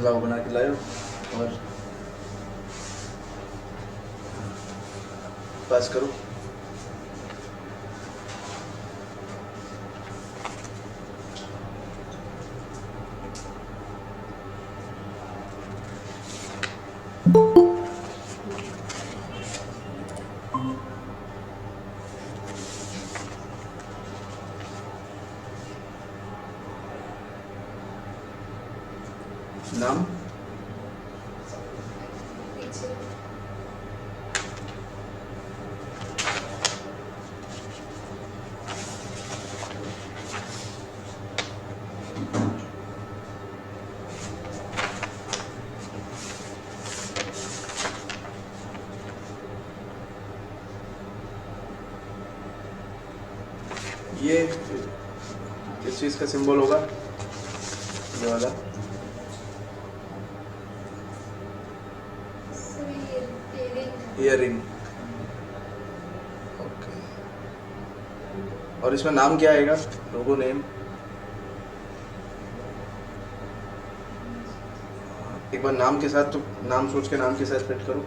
लाओ बना के लाओ और पास करो। नाम ये किस चीज़ का सिंबल होगा? ये वाला ईयरिंग। ओके, और इसमें नाम क्या आएगा? लोगो नेम। एक बार नाम के साथ, तो नाम सोच के नाम के साथ फिट करो।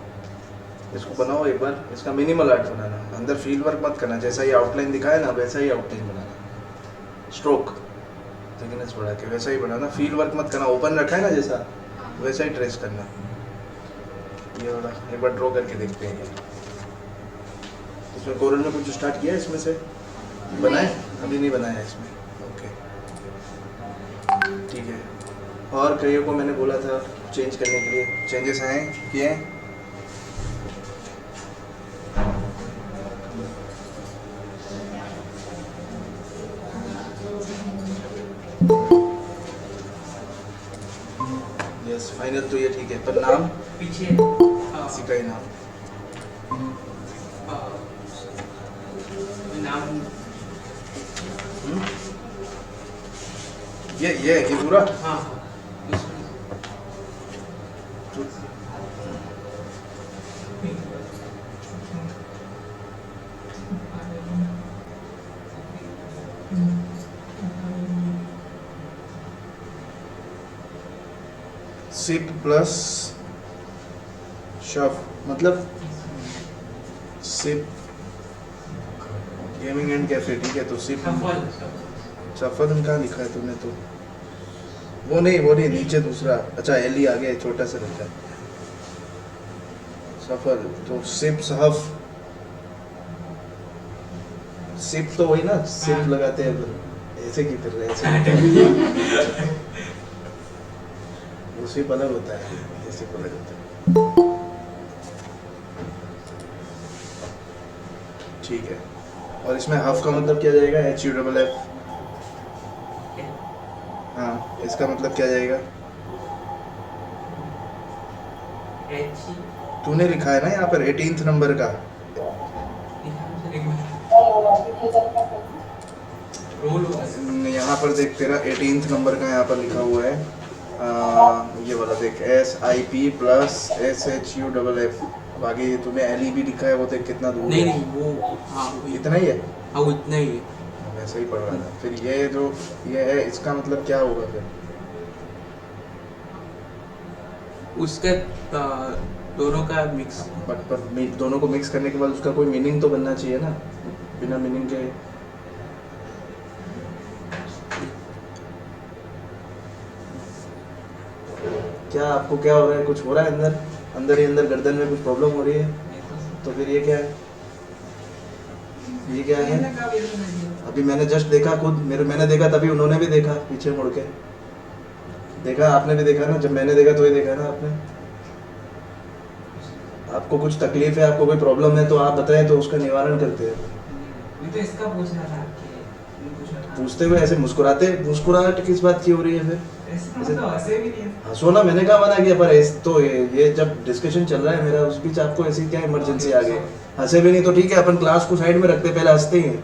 इसको बनाओ एक बार, इसका मिनिमल आर्ट बनाना, अंदर फील वर्क मत करना, जैसा ही आउटलाइन दिखाया ना वैसा ही आउटलाइन बनाना, स्ट्रोक थिकनेस बढ़ा के वैसा ही बनाना, फील वर्क मत करना, ओपन रखा है ना जैसा वैसा ही ट्रेस करना। ये वाला एक बार ड्रॉ करके देखते हैं। इसमें कोरल में कुछ स्टार्ट किया है इसमें से? बनाए? अभी नहीं बनाया इसमें। ओके ठीक है। और कईयों को मैंने बोला था चेंज करने के लिए, चेंजेस आए किए हैं? यस फाइनल तो ये ठीक है, पर नाम पीछे इसी का ही नाम। नाम ये पूरा हाँ सिप प्लस शफ, मतलब सिप गेमिंग एंड कैफे, ठीक है। तो सिप सफल कहाँ लिखा है तुमने? तो वो नहीं नीचे दूसरा, अच्छा एल ही आ गया, छोटा सा लिखा है सफल। तो सिप सहफ, सिप तो वही ना, सिप लगाते हैं ऐसे की फिर ऐसे वो सिप अलग होता है, ये सिप अलग होता है। ठीक है, और इसमें हफ का मतलब क्या जाएगा? HUFF। हाँ, इसका मतलब क्या जाएगा? तूने लिखा है ना यहाँ पर 18th नंबर का। यहाँ पर देख, तेरा 18th नंबर का यहाँ पर लिखा हुआ है, ये वाला देख, SIP प्लस SHUFF। अब आगे ये तूने LEB लिखा है, वो देख कितना दूर है। नहीं वो हाँ इतना ही है। हाँ वो इतना ही है। मैं सही पढ़ रहा था। फिर ये जो ये है, इसका मतलब क्या होगा फिर? उसका दोनों का मिक्स। पर दोनों को मिक्स करने के बाद उसका कोई मीनिंग तो बनना चाहिए ना, बिना मीनिंग के। क्या आपको क्या हो रहा है? कुछ हो रहा है अंदर, अंदर ही अंदर गर्दन में कुछ प्रॉब्लम हो रही है? तो फिर ये क्या है? ये क्या है? अभी मैंने जस्ट देखा खुद, मैंने देखा तभी उन्होंने भी देखा, पीछे मुड़ के देखा, आपने भी देखा ना, जब मैंने देखा तो ये देखा ना आपने। आपको कुछ तकलीफ है, आपको कोई प्रॉब्लम है तो आप बताएं, तो उसका निवारण करते हैं। ये तो इसका पूछना था पूछते हुए ऐसे मुस्कुराहट किस बात की हो रही है फिर? तो ऐसे भी नहीं हंसो ना, मैंने कहा मना किया, पर तो ये जब डिस्कशन चल रहा है मेरा, उस बीच आपको ऐसी क्या इमरजेंसी आ गई? हंसे भी नहीं तो ठीक है, अपन क्लास को साइड में रखते, पहले हंसते ही हैं।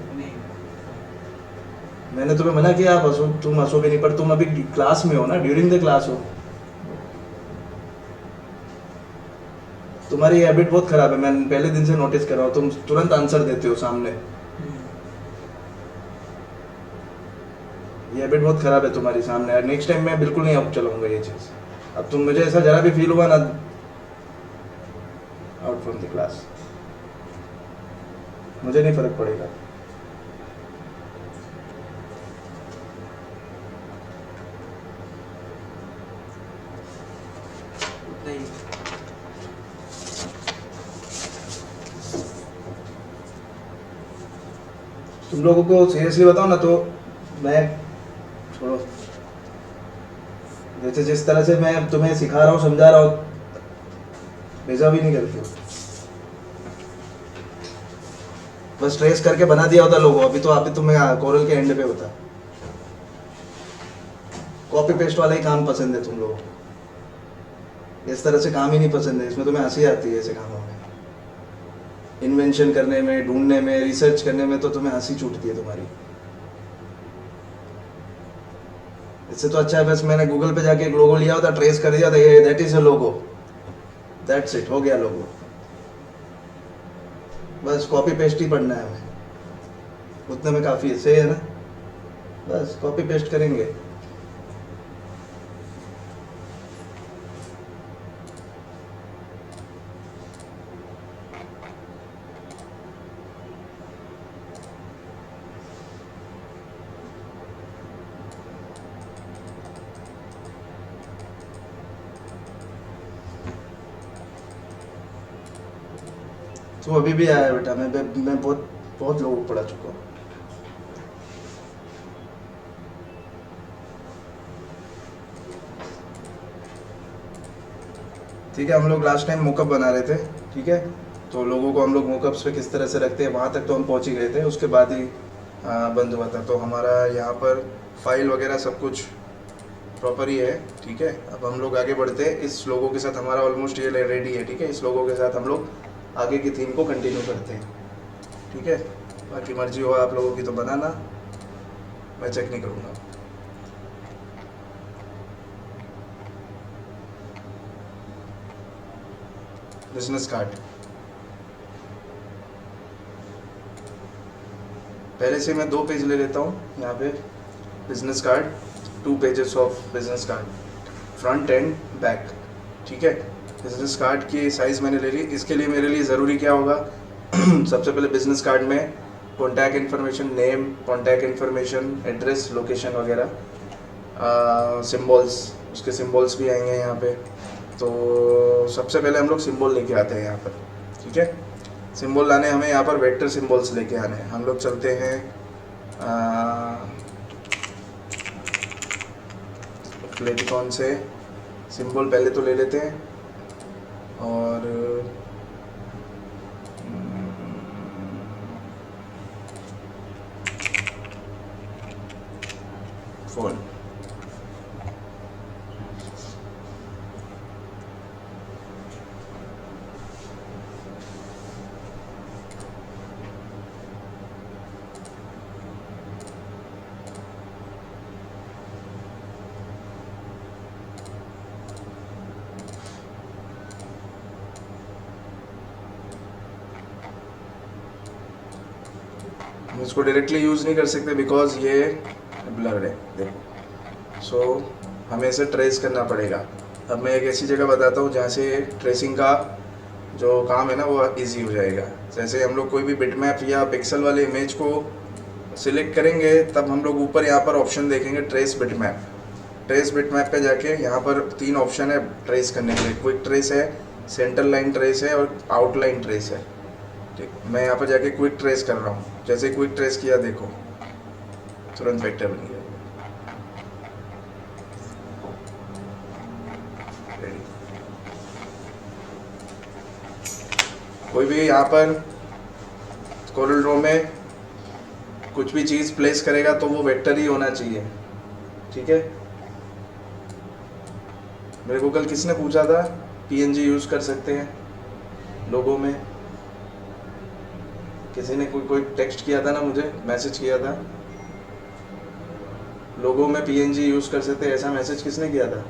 मैंने तुम्हें मना किया आप हंसो, तुम हंसो भी नहीं, पर तुम अभी क्लास में हो ना, ड्यूरिंग द क्लास हो। तुम्हारी हैबिट बहुत खराब है, मैं पहले दिन से नोटिस कर रहा हूँ, तुम तुरंत आंसर देते हो सामने। ये हैबिट बहुत खराब है तुम्हारी सामने, नेक्स्ट टाइम मैं बिल्कुल नहीं अब चलाऊंगा ये चीज़। अब तुम मुझे ऐसा जरा भी फील हुआ ना, आउट फ्रॉम द क्लास, मुझे नहीं फर्क पड़ेगा। उतना ही। तुम लोगों को सीरियसली बताओ ना, तो मैं, छोड़ो, जैसे जिस तरह से मैं तुम्हें सिखा रहा हूँ, समझा रहा हूँ, वैसा भी नहीं करते हो। बस ट्रेस करके बना दिया होता लोगों, अभी तो आप ही तुम्हें कोरल के एंड पे होता। कॉपी पेस्ट वाला ही काम पसंद है तुम लोगों को, इस तरह से काम ही नहीं पसंद है। इसमें तुम्हें हंसी आती है ऐसे कामों में, इन्वेंशन करने में, ढूंढने में, रिसर्च करने में तो तुम्हें हंसी छूटती है तुम्हारी। इससे तो अच्छा है बस मैंने गूगल पे जाके एक लोगो लिया होता, ट्रेस कर दिया था, ये that is a logo, that's it, हो गया लोगो। बस कॉपी पेस्ट ही पढ़ना है हमें, उतने में काफ़ी है, सही है ना? बस कॉपी पेस्ट करेंगे। तो अभी भी आया बेटा, मैं बहुत बहुत लोगों को पढ़ा चुका हूँ। ठीक है, हम लोग लास्ट टाइम मोकअप बना रहे थे, ठीक है, तो लोगों को हम लोग मोकअप्स पे किस तरह से रखते हैं वहाँ तक तो हम पहुँच ही गए थे, उसके बाद ही बंद हुआ था। तो हमारा यहाँ पर फाइल वगैरह सब कुछ प्रॉपर ही है, ठीक है। अब हम लोग आगे बढ़ते हैं, इस लोगों के साथ हमारा ऑलमोस्ट ये रेडी है, ठीक है। इस लोगों के साथ हम लोग आगे की थीम को कंटिन्यू करते हैं, ठीक है। बाकी मर्जी हो आप लोगों की तो बनाना, मैं चेक नहीं करूँगा। बिजनेस कार्ड पहले से मैं 2 पेज ले लेता हूँ यहाँ पे। Business card 2 pages of business card, front end back, ठीक है। बिजनेस कार्ड की साइज़ मैंने ले ली। इसके लिए मेरे लिए ज़रूरी क्या होगा सबसे पहले बिजनेस कार्ड में contact information, name, contact information, address, location वगैरह, सिम्बॉल्स, उसके सिम्बॉल्स भी आएंगे यहाँ पे। तो सबसे पहले हम लोग सिंबल लेके आते हैं यहाँ पर, ठीक है। सिंबल लाने हमें यहाँ पर वेक्टर सिंबल्स लेके आने हैं। हम लोग चलते हैं लेटिकॉन से, सिंबल पहले तो ले लेते हैं और फोन। इसको डायरेक्टली यूज़ नहीं कर सकते बिकॉज ये ब्लर्ड है, देखो। सो हमें इसे ट्रेस करना पड़ेगा। अब मैं एक ऐसी जगह बताता हूँ जहाँ से ट्रेसिंग का जो काम है ना वो इजी हो जाएगा। जैसे हम लोग कोई भी बिटमैप या पिक्सल वाले इमेज को सिलेक्ट करेंगे तब हम लोग ऊपर यहाँ पर ऑप्शन देखेंगे ट्रेस बिटमैप। ट्रेस बिटमैप पे जाके यहाँ पर 3 ऑप्शन है ट्रेस करने के लिए। क्विक ट्रेस है, सेंटर लाइन ट्रेस है और आउटलाइन ट्रेस है, ठीक। मैं यहाँ पर जाके क्विक ट्रेस कर रहा हूँ। जैसे क्विक ट्रेस किया, देखो तुरंत वेक्टर बन गया। रेडी। कोई भी यहाँ पर कोरल ड्रॉ में कुछ भी चीज़ प्लेस करेगा तो वो वेक्टर ही होना चाहिए, ठीक है। मेरे को कल किसने पूछा था पीएनजी यूज़ कर सकते हैं लोगों में, किसी ने कोई टेक्स्ट किया था ना, मुझे मैसेज किया था, लोगों में पीएनजी यूज़ कर सकते हैं, ऐसा मैसेज किसने किया था?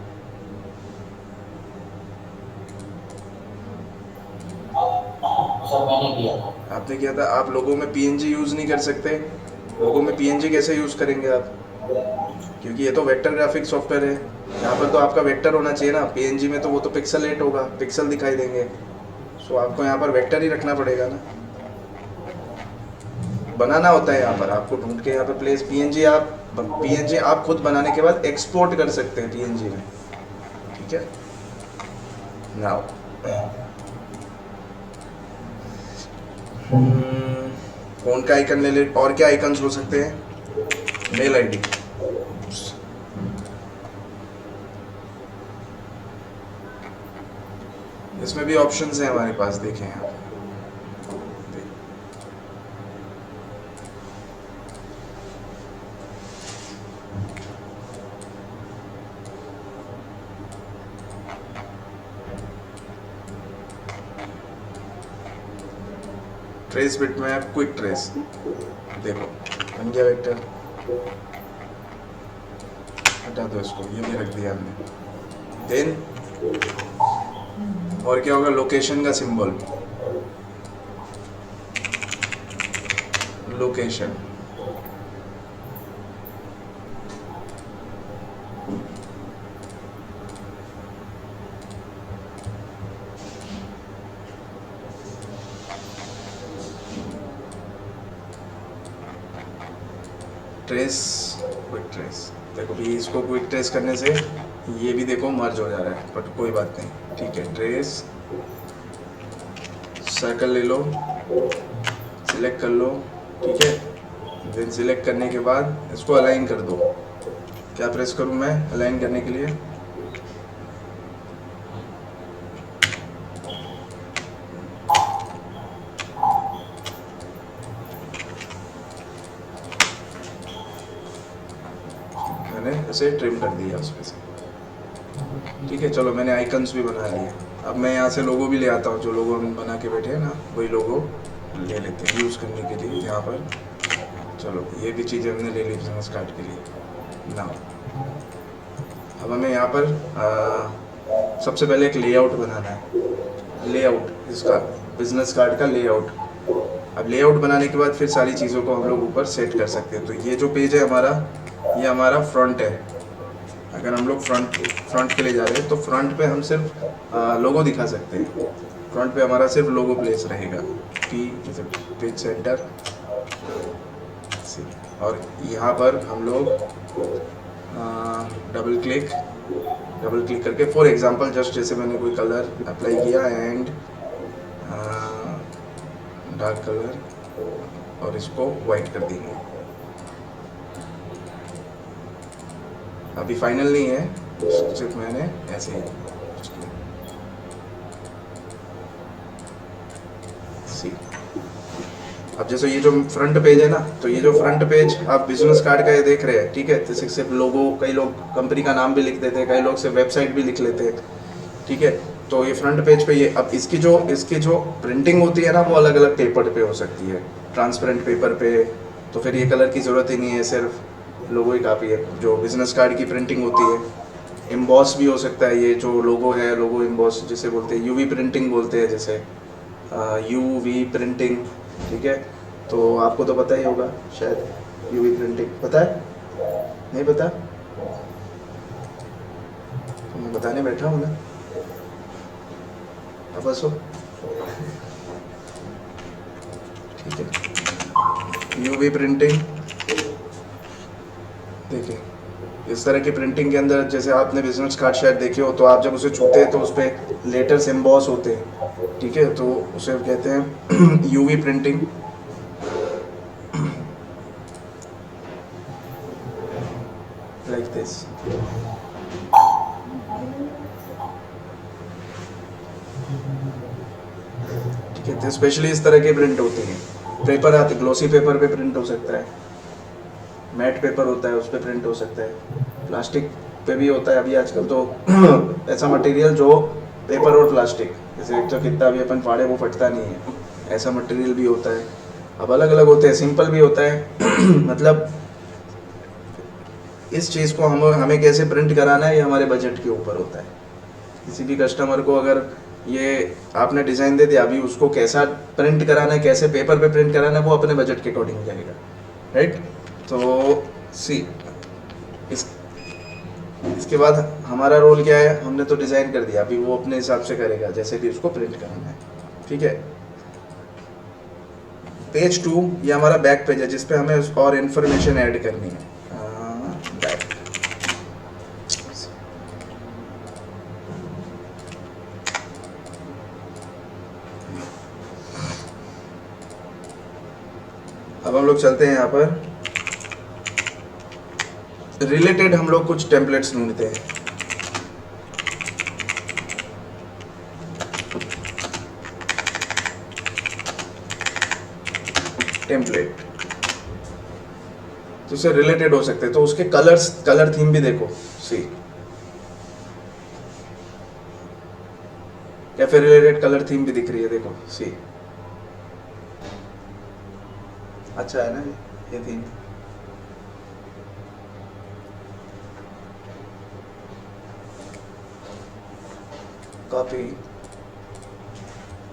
सर मैंने किया था। आपने किया था। आप लोगों में पीएनजी यूज़ नहीं कर सकते, लोगों में पीएनजी कैसे यूज़ करेंगे आप? क्योंकि ये तो वेक्टर ग्राफिक सॉफ्टवेयर है, यहाँ पर तो आपका वेक्टर होना चाहिए ना। पीएनजी में तो वो तो पिक्सेलेट होगा, पिक्सल दिखाई देंगे, सो आपको यहाँ पर वेक्टर ही रखना पड़ेगा ना। बनाना होता है यहाँ पर आपको ढूंढ के यहाँ पर प्लेस। पीएनजी आप खुद बनाने के बाद एक्सपोर्ट कर सकते हैं पीएनजी में, ठीक है। नाउ फोन का आइकन ले ले, और क्या आइकन्स हो सकते हैं? मेल आईडी, इसमें भी ऑप्शंस हैं हमारे पास, देखें यहाँ trace bit map, quick trace, देखो बन गया वेक्टर। हटा दो इसको, ये भी रख दिया हमने। देन और क्या होगा? लोकेशन का symbol, location, trace, quick trace. देखो भी इसको क्विक ट्रेस करने से ये भी देखो मर्ज हो जा रहा है, बट कोई बात नहीं, ठीक है। ट्रेस, सर्कल ले लो, सिलेक्ट कर लो, ठीक है। देन सिलेक्ट करने के बाद इसको अलाइन कर दो। क्या प्रेस करूं मैं अलाइन करने के लिए? मैंने ऐसे ट्रिम कर दिया उसमें से, ठीक है। चलो मैंने आइकन्स भी बना लिए। अब मैं यहाँ से लोगो भी ले आता हूँ, जो लोगो हम बना के बैठे हैं ना, वही लोगो ले लेते हैं यूज़ करने के लिए यहाँ पर। चलो ये भी चीज़ें हमने ले ली बिजनेस कार्ड के लिए ना। अब हमें यहाँ पर सबसे पहले एक लेआउट बनाना है। लेआउट, इसका बिजनेस कार्ड का लेआउट। अब लेआउट बनाने के बाद फिर सारी चीज़ों को हम लोग ऊपर सेट कर सकते हैं। तो ये जो पेज है हमारा, ये हमारा फ्रंट है। अगर हम लोग फ्रंट के लिए जा रहे हैं तो फ्रंट पे हम सिर्फ लोगो दिखा सकते हैं। फ्रंट पे हमारा सिर्फ लोगो प्लेस रहेगा, पेज सेंटर। और यहाँ पर हम लोग डबल क्लिक करके, फॉर एग्जांपल जस्ट जैसे मैंने कोई कलर अप्लाई किया एंड डार्क कलर और इसको वाइट कर देंगे। अभी फाइनल नहीं है, सिर्फ मैंने ऐसे ही सी। अब जैसे ये जो फ्रंट पेज है ना, तो ये जो फ्रंट पेज आप बिजनेस कार्ड का ये देख रहे हैं, ठीक है। तो सिर्फ लोगो, कई लोग कंपनी का नाम भी लिख देते हैं, कई लोग सिर्फ वेबसाइट भी लिख लेते हैं, ठीक है। तो ये फ्रंट पेज पे ये, अब इसकी जो प्रिंटिंग होती है ना, वो अलग अलग पेपर पे हो सकती है। ट्रांसपेरेंट पेपर पे तो फिर ये कलर की ज़रूरत ही नहीं है, सिर्फ लोगो ही काफ़ी है। जो बिजनेस कार्ड की प्रिंटिंग होती है, एम्बॉस भी हो सकता है। ये जो लोगो है, लोगो एम्बॉस जिसे बोलते हैं, यूवी प्रिंटिंग बोलते हैं, जैसे यूवी प्रिंटिंग, ठीक है। तो आपको तो पता ही होगा शायद, यूवी प्रिंटिंग पता है? नहीं पता? तो मैं बताने बैठा हूँ ना, अब बस हो, ठीक है। यूवी प्रिंटिंग, देखिए इस तरह की प्रिंटिंग के अंदर, जैसे आपने बिजनेस कार्ड शायद देखे हो, तो आप जब उसे छूते हैं तो उस पर लेटर्स एम्बॉस होते हैं, ठीक है। तो उसे कहते हैं यूवी प्रिंटिंग। लाइक दिस, ठीक है। तो स्पेशली इस तरह के प्रिंट होते हैं। पेपर आते, ग्लोसी पेपर पे प्रिंट हो सकता है, मैट पेपर होता है उस पर प्रिंट हो सकता है, प्लास्टिक पे भी होता है अभी आजकल। तो ऐसा मटेरियल जो पेपर और प्लास्टिक, जैसे एक तो कितना भी अपन फाड़े वो फटता नहीं है, ऐसा मटेरियल भी होता है। अब अलग अलग होते हैं, सिंपल भी होता है मतलब इस चीज़ को हमें कैसे प्रिंट कराना है, ये हमारे बजट के ऊपर होता है। किसी भी कस्टमर को अगर ये आपने डिज़ाइन दे दिया, अभी उसको कैसा प्रिंट कराना है, कैसे पेपर पे प्रिंट कराना है, वो अपने बजट के अकॉर्डिंग जाएगा, राइट। तो सी इस इसके बाद हमारा रोल क्या है, हमने तो डिज़ाइन कर दिया, अभी वो अपने हिसाब से करेगा जैसे भी उसको प्रिंट करना है। ठीक है, पेज 2 ये हमारा बैक पेज है जिस पे हमें और इन्फॉर्मेशन ऐड करनी है। बैक अब हम लोग चलते हैं यहाँ पर रिलेटेड, हम लोग कुछ टेम्पलेट्स ढूंढते हैं। टेम्पलेट तो उससे रिलेटेड हो सकते हैं, तो उसके कलर्स, कलर थीम भी देखो। सी कैफे रिलेटेड कलर थीम भी दिख रही है, देखो सी, अच्छा है ना ये theme. Copy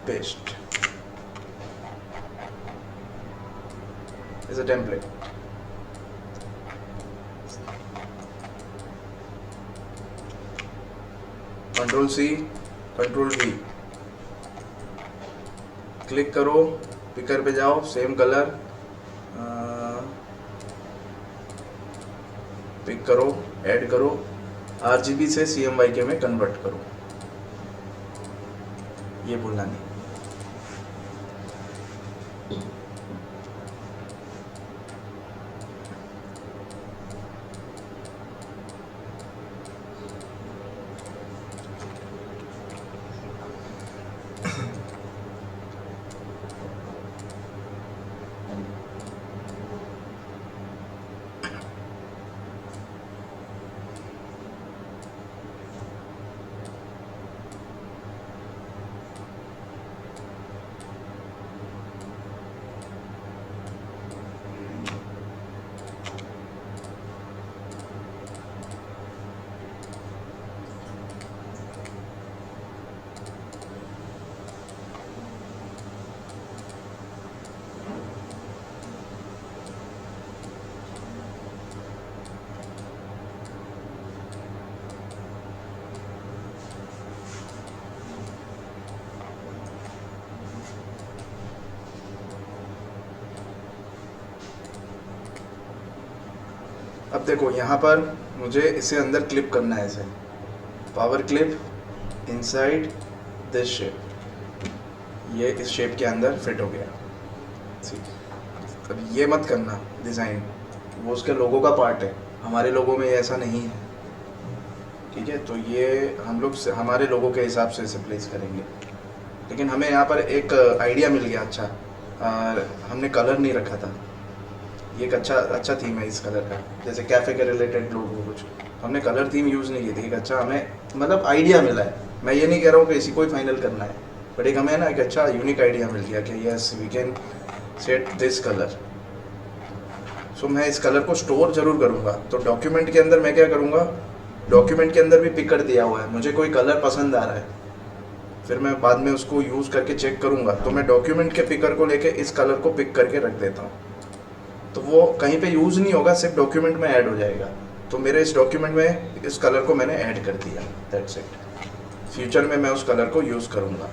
paste is a template. Control C, Control V, click करो, पिकर पे जाओ, सेम कलर पिक करो, ऐड करो, RGB से CMYK में कन्वर्ट करो, ये भूलना नहीं। अब देखो यहाँ पर मुझे इसे अंदर क्लिप करना है, ऐसे power clip inside this shape, ये इस शेप के अंदर फिट हो गया। अब ये मत करना डिज़ाइन, वो उसके लोगों का पार्ट है, हमारे लोगों में ऐसा नहीं है। ठीक है, तो ये हम लोग हमारे लोगों के हिसाब से इसे प्लेस करेंगे। लेकिन हमें यहाँ पर एक आइडिया मिल गया अच्छा, हमने कलर नहीं रखा था, ये एक अच्छा थीम है इस कलर का, जैसे कैफ़े के रिलेटेड लोग हो कुछ, हमने कलर थीम यूज़ नहीं की थी। एक अच्छा हमें मतलब आइडिया मिला है, मैं ये नहीं कह रहा हूँ कि इसी को ही फाइनल करना है, बट एक हमें ना एक अच्छा यूनिक आइडिया मिल गया कि yes we can set this colour. So मैं इस कलर को स्टोर जरूर करूँगा। तो डॉक्यूमेंट के अंदर मैं क्या करूँगा, डॉक्यूमेंट के अंदर भी पिकर दिया हुआ है, मुझे कोई कलर पसंद आ रहा है, फिर मैं बाद में उसको यूज़ करके चेक करूँगा, तो मैं डॉक्यूमेंट के पिकर को लेके इस कलर को पिक करके रख देता हूँ, तो वो कहीं पे यूज़ नहीं होगा, सिर्फ डॉक्यूमेंट में ऐड हो जाएगा। तो मेरे इस डॉक्यूमेंट में इस कलर को मैंने ऐड कर दिया, दैट्स इट। फ्यूचर में मैं उस कलर को यूज़ करूँगा।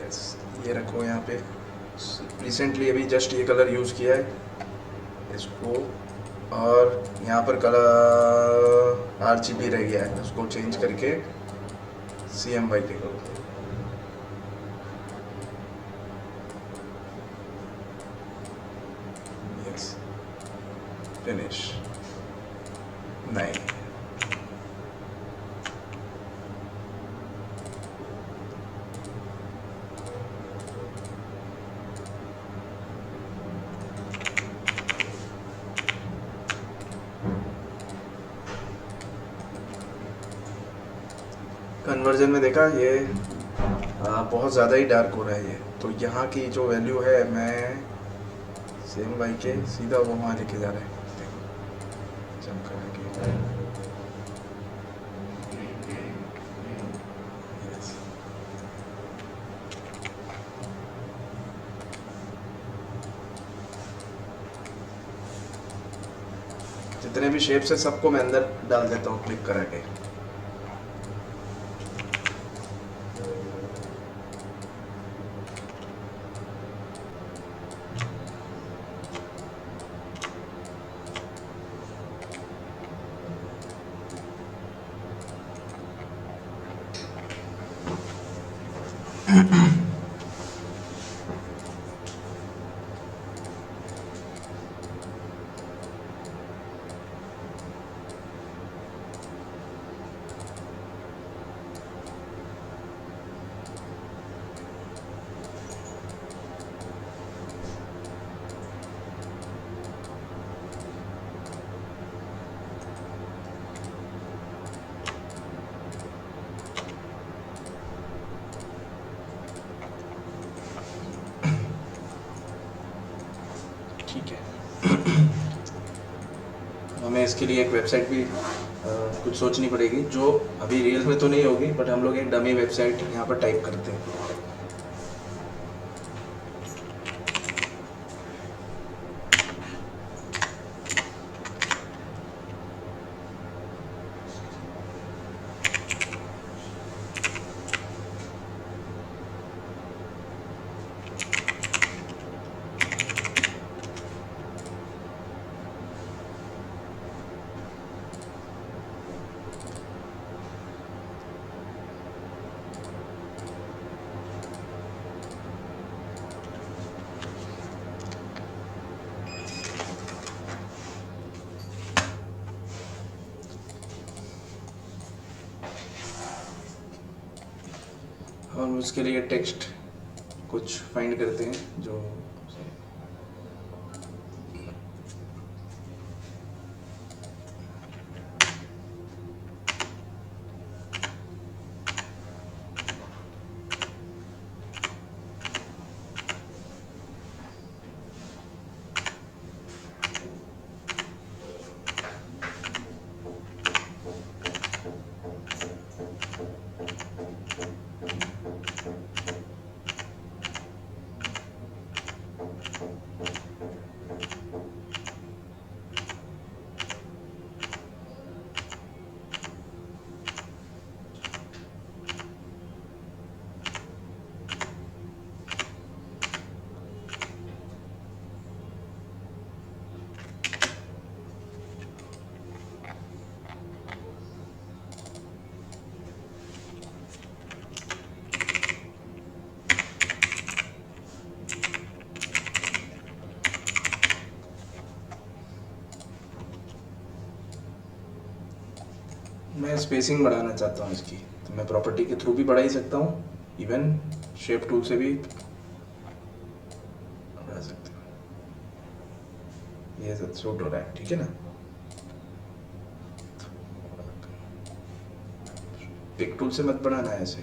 यस, ये रखो यहाँ पे, रिसेंटली अभी जस्ट ये कलर यूज़ किया है इसको, और यहाँ पर कलर RGB रह गया है, उसको चेंज करके CMYK करो। Yes, finish. नहीं, कन्वर्जन में देखा ये बहुत ज़्यादा ही डार्क हो रहा है ये, तो यहाँ की जो वैल्यू है मैं CMYK सीधा वो वहाँ लेके जा रहा है, देखो चमका के। जितने भी शेप्स है सबको मैं अंदर डाल देता हूँ क्लिक करा के। ठीक है। हमें इसके लिए एक वेबसाइट भी कुछ सोचनी पड़ेगी, जो अभी रियल में तो नहीं होगी, बट हम लोग एक डमी वेबसाइट यहाँ पर टाइप करते हैं। और उसके लिए टेक्स्ट कुछ फाइंड करते हैं जो मैं स्पेसिंग बढ़ाना चाहता हूँ इसकी, तो मैं प्रॉपर्टी के थ्रू भी बढ़ा ही सकता हूँ, इवन शेप टूल से भी बढ़ा सकते हूँ। ये सब सूट हो रहा है, ठीक है ना। पिक टूल से मत बढ़ाना है ऐसे।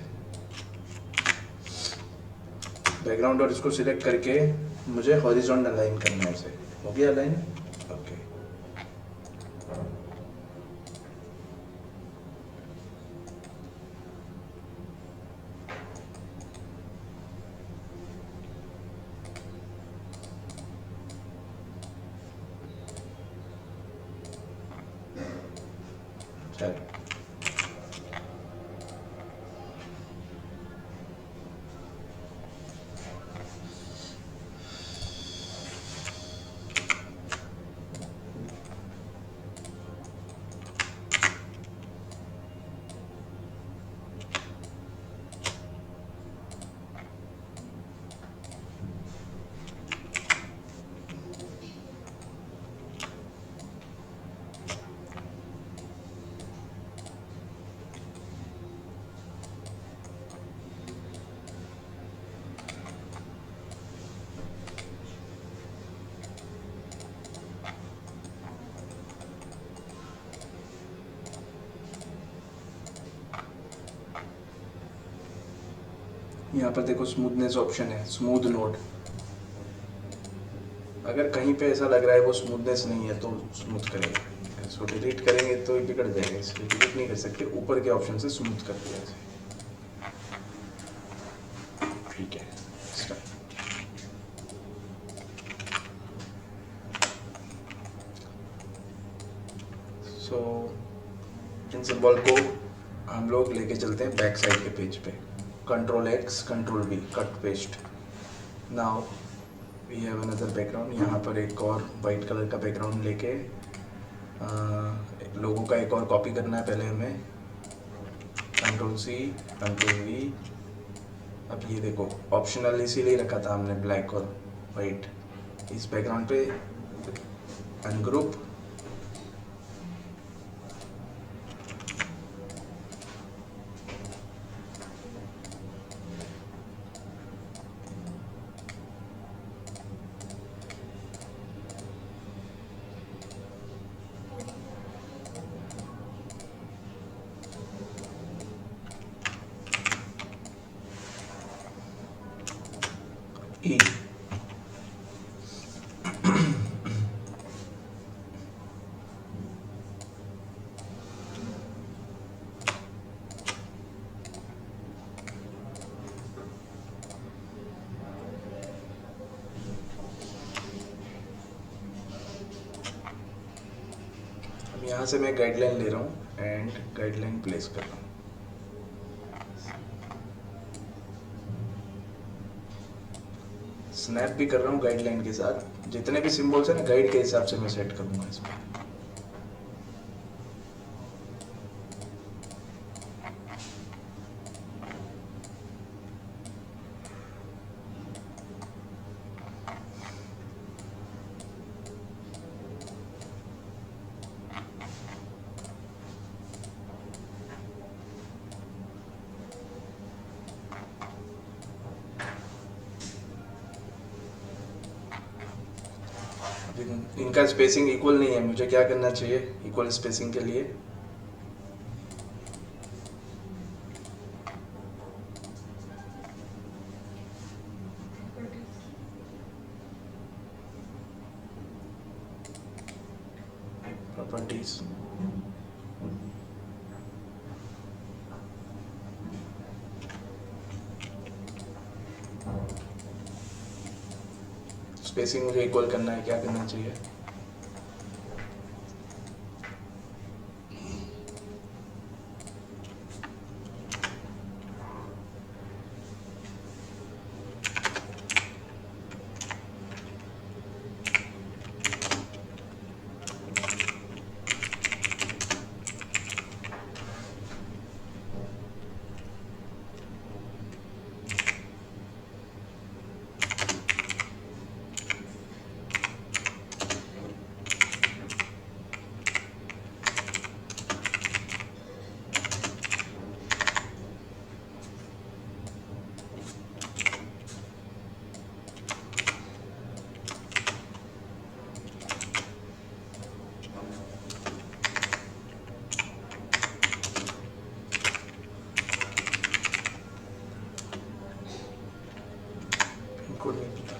बैकग्राउंड और इसको सिलेक्ट करके मुझे हॉरिजॉन्टल अलाइन करना है ऐसे। हो गया अलाइन, ओके। चलो यहाँ पर देखो स्मूथनेस ऑप्शन है, स्मूथ नोड। अगर कहीं पे ऐसा लग रहा है वो स्मूथनेस नहीं है तो स्मूथ करेगा। इसको डिलीट करेंगे तो बिगड़ जाएगा, इसलिए डिलीट नहीं कर सकते, ऊपर के ऑप्शन से स्मूथ कर दिया इसे। ठीक है, इन सिंबल को हम लोग लेके चलते हैं बैक साइड के पेज पे। Control X, control V, cut paste. Now we have another background. यहाँ पर एक और वाइट कलर का बैकग्राउंड लेके लोगों का एक और कॉपी करना है पहले हमें। Control C, control V. अब ये देखो ऑप्शनल इसीलिए रखा था हमने ब्लैक और वाइट। इस बैकग्राउंड पे अनग्रुप, ई। अब यहाँ से मैं गाइडलाइन ले रहा हूँ एंड गाइडलाइन प्लेस कर रहा हूँ। स्नैप भी कर रहा हूँ गाइडलाइन के साथ। जितने भी सिंबल्स हैं ना गाइड के हिसाब से मैं सेट करूँगा इसमें। इनका स्पेसिंग इक्वल नहीं है, मुझे क्या करना चाहिए इक्वल स्पेसिंग के लिए? प्रॉपर्टीज, स्पेसिंग मुझे इक्वल करना है, क्या करना चाहिए? कोड नहीं पता।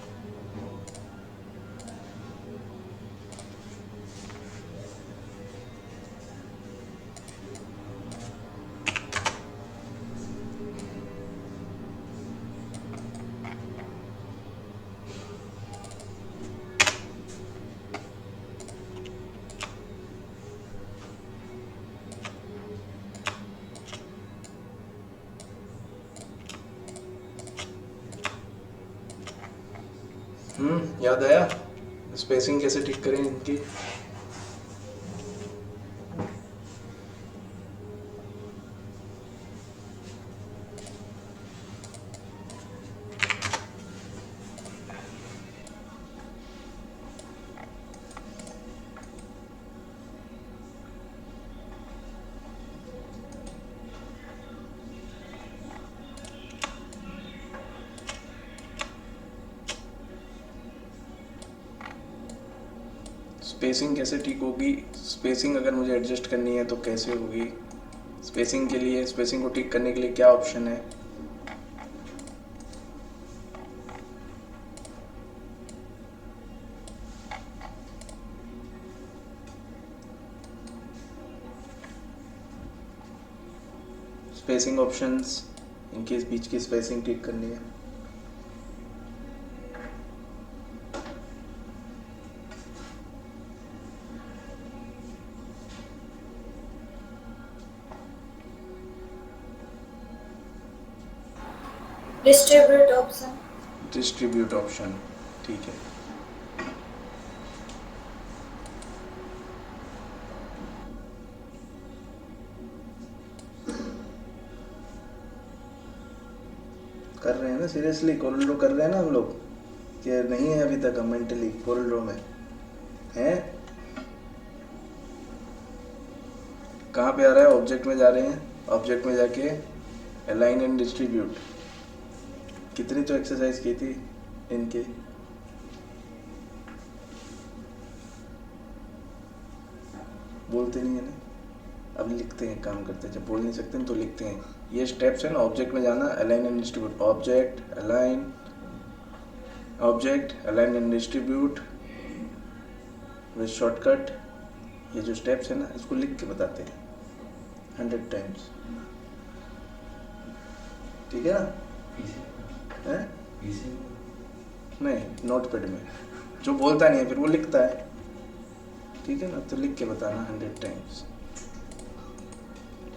याद आया स्पेसिंग कैसे ठीक करें इनकी? स्पेसिंग कैसे ठीक होगी? स्पेसिंग अगर मुझे एडजस्ट करनी है तो कैसे होगी? स्पेसिंग के लिए, स्पेसिंग को ठीक करने के लिए क्या ऑप्शन है? स्पेसिंग ऑप्शंस, इनके बीच की स्पेसिंग ठीक करनी है। Distribute option. डिस्ट्रीब्यूट ऑप्शन, ठीक है। कर रहे हैं ना सीरियसली, कोरल ड्रॉ कर रहे हैं ना हम लोग, कि नहीं है अभी तक हम मेंटली कोरल ड्रॉ में हैं? कहाँ पे आ रहा है? ऑब्जेक्ट में जा रहे हैं, ऑब्जेक्ट में जाके अलाइन एंड डिस्ट्रीब्यूट। कितनी तो एक्सरसाइज की थी इनके, बोलते नहीं है ना, अब लिखते हैं, काम करते हैं। जब बोल नहीं सकते हैं तो लिखते हैं। ये स्टेप्स है ना, ऑब्जेक्ट में जाना, align and distribute, object align, object align and distribute with shortcut. ये जो स्टेप्स है ना, इसको लिख के बताते हैं 100 टाइम्स, ठीक है ना? हैं? नहीं, नोट पैड में। जो बोलता नहीं है फिर वो लिखता है, ठीक है ना? तो लिख के बताना 100 टाइम्स।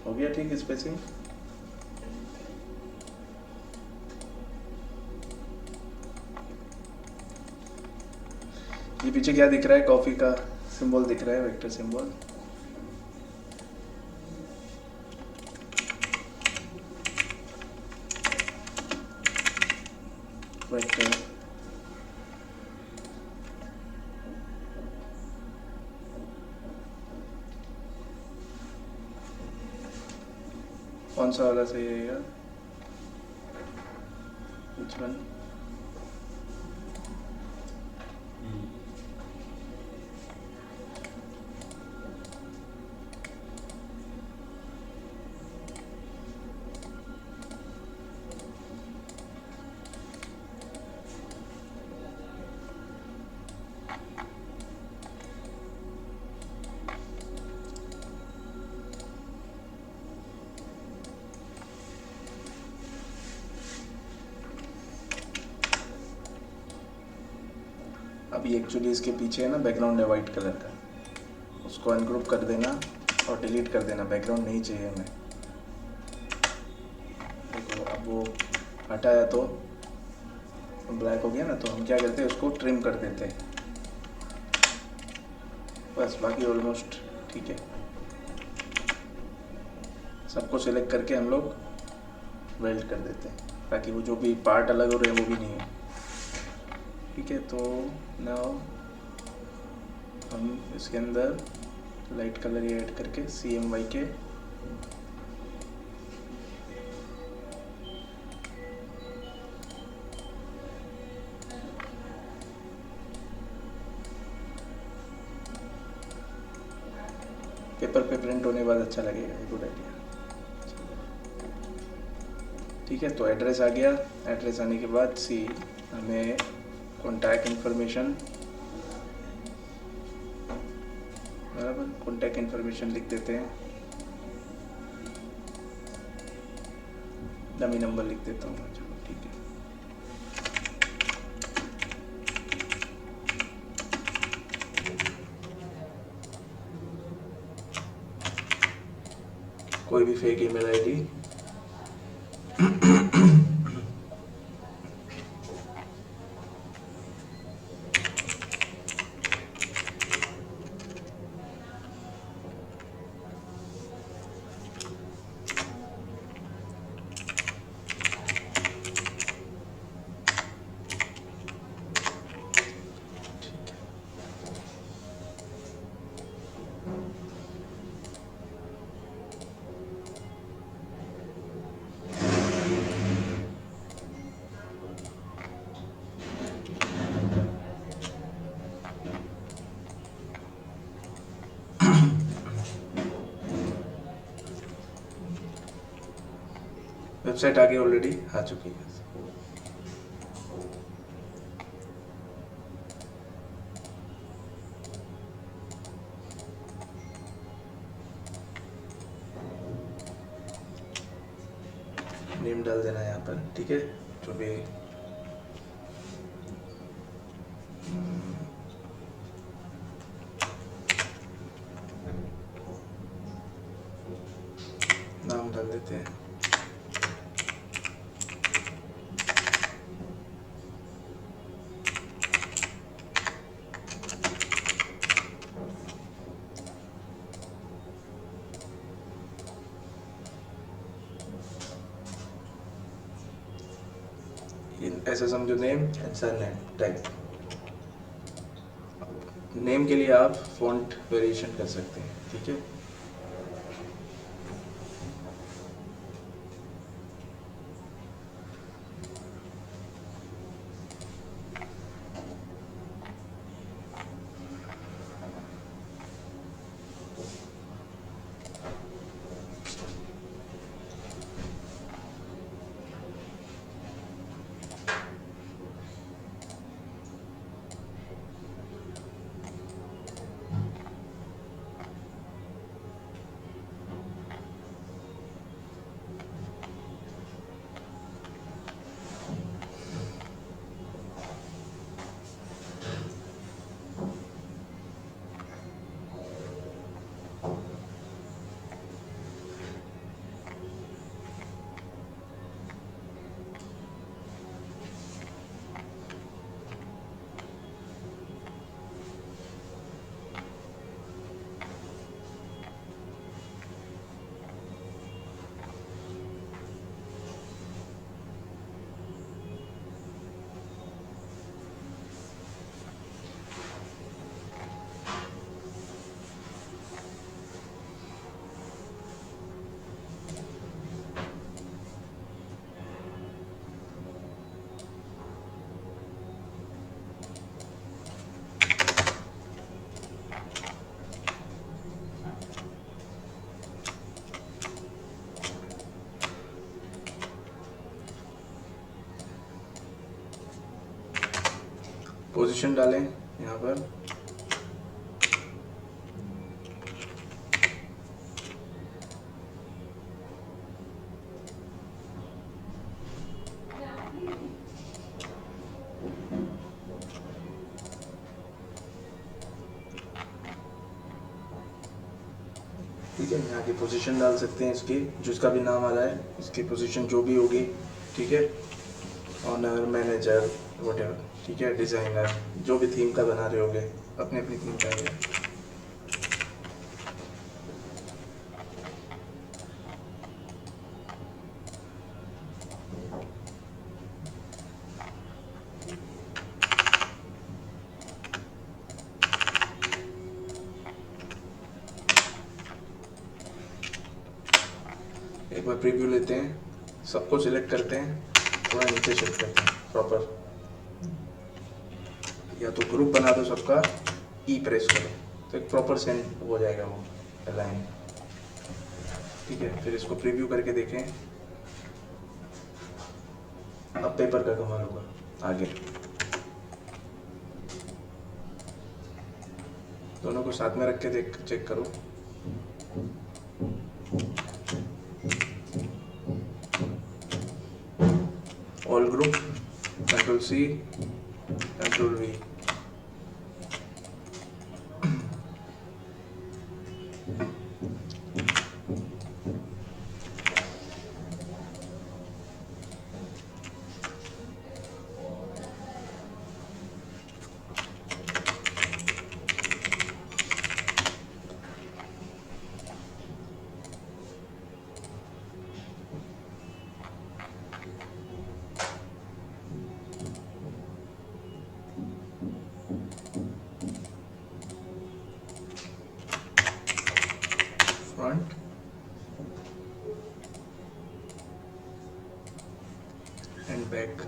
हो गया ठीक स्पेसिंग? ये पीछे क्या दिख रहा है? कॉफी का सिंबल दिख रहा है, वेक्टर सिंबल। वेक्टर कौन सा वाला सही है यार? Which one? अभी एक्चुअली इसके पीछे है ना बैकग्राउंड है वाइट कलर का, उसको अनग्रुप कर देना और डिलीट कर देना। बैकग्राउंड नहीं चाहिए हमें। देखो अब वो हटाया तो ब्लैक हो गया ना, तो हम क्या करते हैं, उसको ट्रिम कर देते हैं बस। बाकी ऑलमोस्ट ठीक है। सबको सिलेक्ट करके हम लोग वेल्ड कर देते हैं, ताकि वो जो भी पार्ट अलग हो रहे हैं वो भी नहीं है, ठीक है? तो नाउ हम इसके अंदर लाइट कलर ये ऐड करके CMY के पेपर पे प्रिंट होने के बाद अच्छा लगेगा, गुड आइडिया। ठीक है, तो एड्रेस आ गया। एड्रेस आने के बाद हमें कॉन्टैक्ट इन्फॉर्मेशन, बराबर, कॉन्टैक्ट इन्फॉर्मेशन लिख देते हैं। डमी नंबर लिख देता हूँ, चलो ठीक है। कोई भी फेक ईमेल आईडी, वेबसाइट आगे ऑलरेडी आ चुकी है। नेम डाल देना यहाँ पर, ठीक है? जो भी नाम डाल देते हैं। ऐसा समझो name and surname type. Name के लिए आप फॉन्ट वेरिएशन कर सकते हैं, ठीक है। पोजीशन डालें यहाँ पर। ठीक है, यहाँ की पोजीशन डाल सकते हैं इसकी, जिसका भी नाम आ रहा है इसकी पोजीशन जो भी होगी, ठीक है। ऑनर, मैनेजर, वॉटेवर, ठीक है, डिज़ाइनर, जो भी थीम का बना रहे होगे, अपनी अपनी थीम का है। एक बार प्रीव्यू लेते हैं, सबको सिलेक्ट करते हैं, थोड़ा नीचे शिफ्ट करते हैं प्रॉपर, या तो ग्रुप बना दो सबका, ई प्रेस करो तो एक प्रॉपर सेंड हो जाएगा वो अलाइन, ठीक है। फिर इसको प्रीव्यू करके देखें, अब पेपर का कमाल होगा आगे। दोनों को साथ में रख के देख चेक करो। All group, control C, control V. Front end back.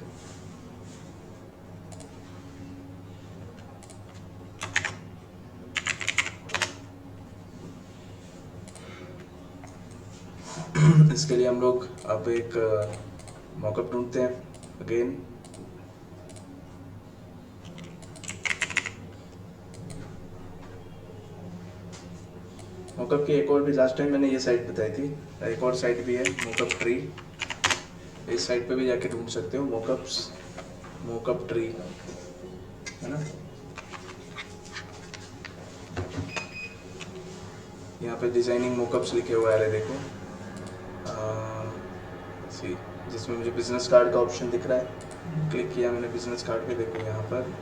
इसके लिए हम लोग अब एक मॉकअप ढूंढते हैं अगेन। मॉकअप की एक और भी लास्ट टाइम मैंने ये साइट बताई थी, एक और साइट भी है मॉकअप ट्री, इस साइट पे भी जाके ढूंढ सकते हो मॉकअप ट्री, है ना। यहाँ पे डिजाइनिंग मॉकअप्स लिखे हुए आ रहे, देखो सी, जिसमें मुझे बिजनेस कार्ड का ऑप्शन दिख रहा है, क्लिक किया मैंने बिजनेस कार्ड पे, देखो यहाँ पर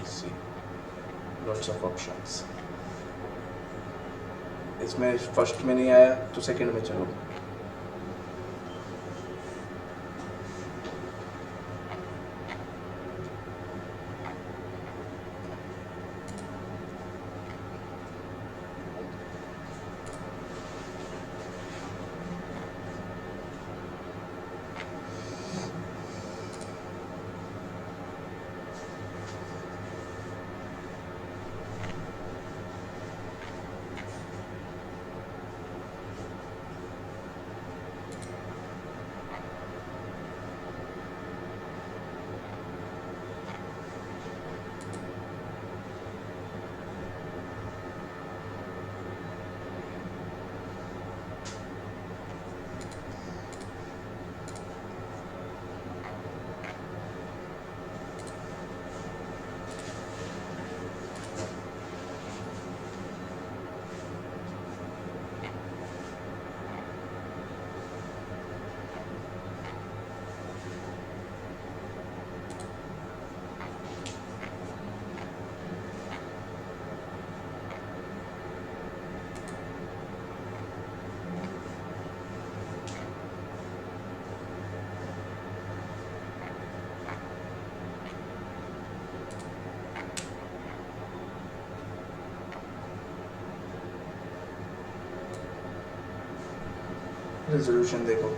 सी लॉट्स ऑफ ऑप्शंस। इसमें फर्स्ट में नहीं आया तो सेकंड में चलो। रेजोल्यूशन देखो।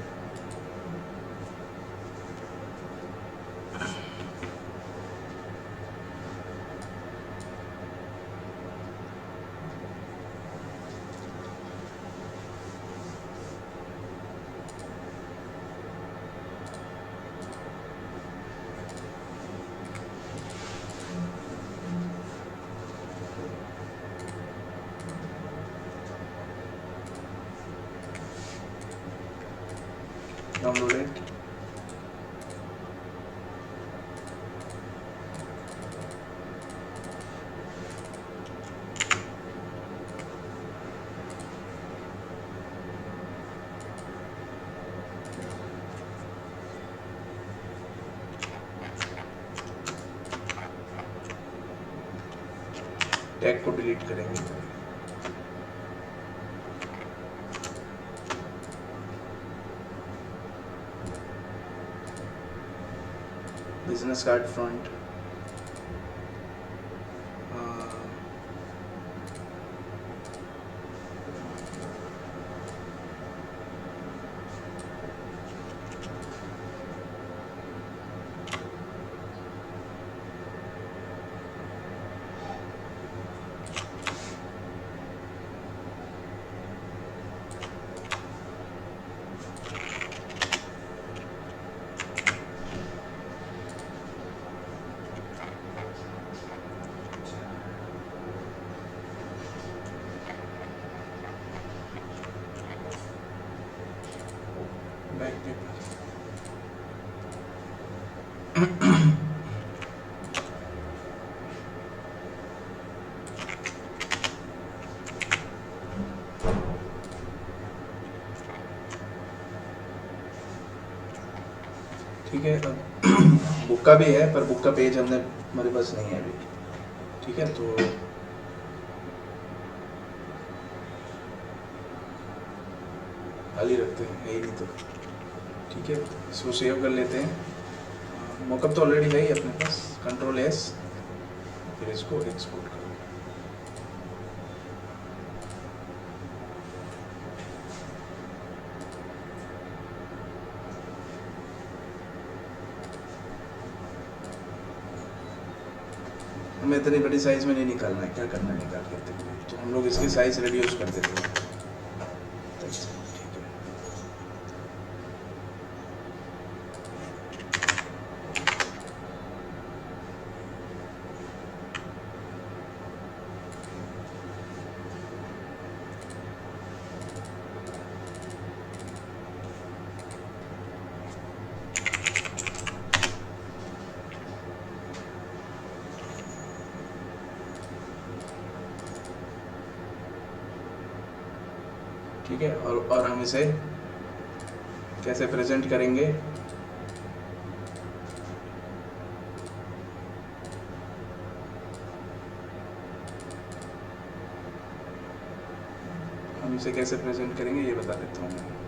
डाउनलोडेड। टैग को डिलीट करेंगे। Business card front, back paper. ठीक है, अब बुक का भी है पर बुक का पेज हमारे पास नहीं है अभी। ठीक है, तो खाली रखते हैं, है ही नहीं तो। ठीक है, इसको सेव कर लेते हैं। मॉकअप तो ऑलरेडी है ही अपने पास, कंट्रोल एस, फिर इसको एक्सपोर्ट करो। हमें इतनी बड़ी साइज में नहीं निकालना है, क्या करना है निकाल के, तो हम लोग इसकी साइज रिड्यूस कर देते हैं। ठीक है, और हम इसे कैसे प्रेजेंट करेंगे, हम इसे कैसे प्रेजेंट करेंगे ये बता देता हूँ मैं।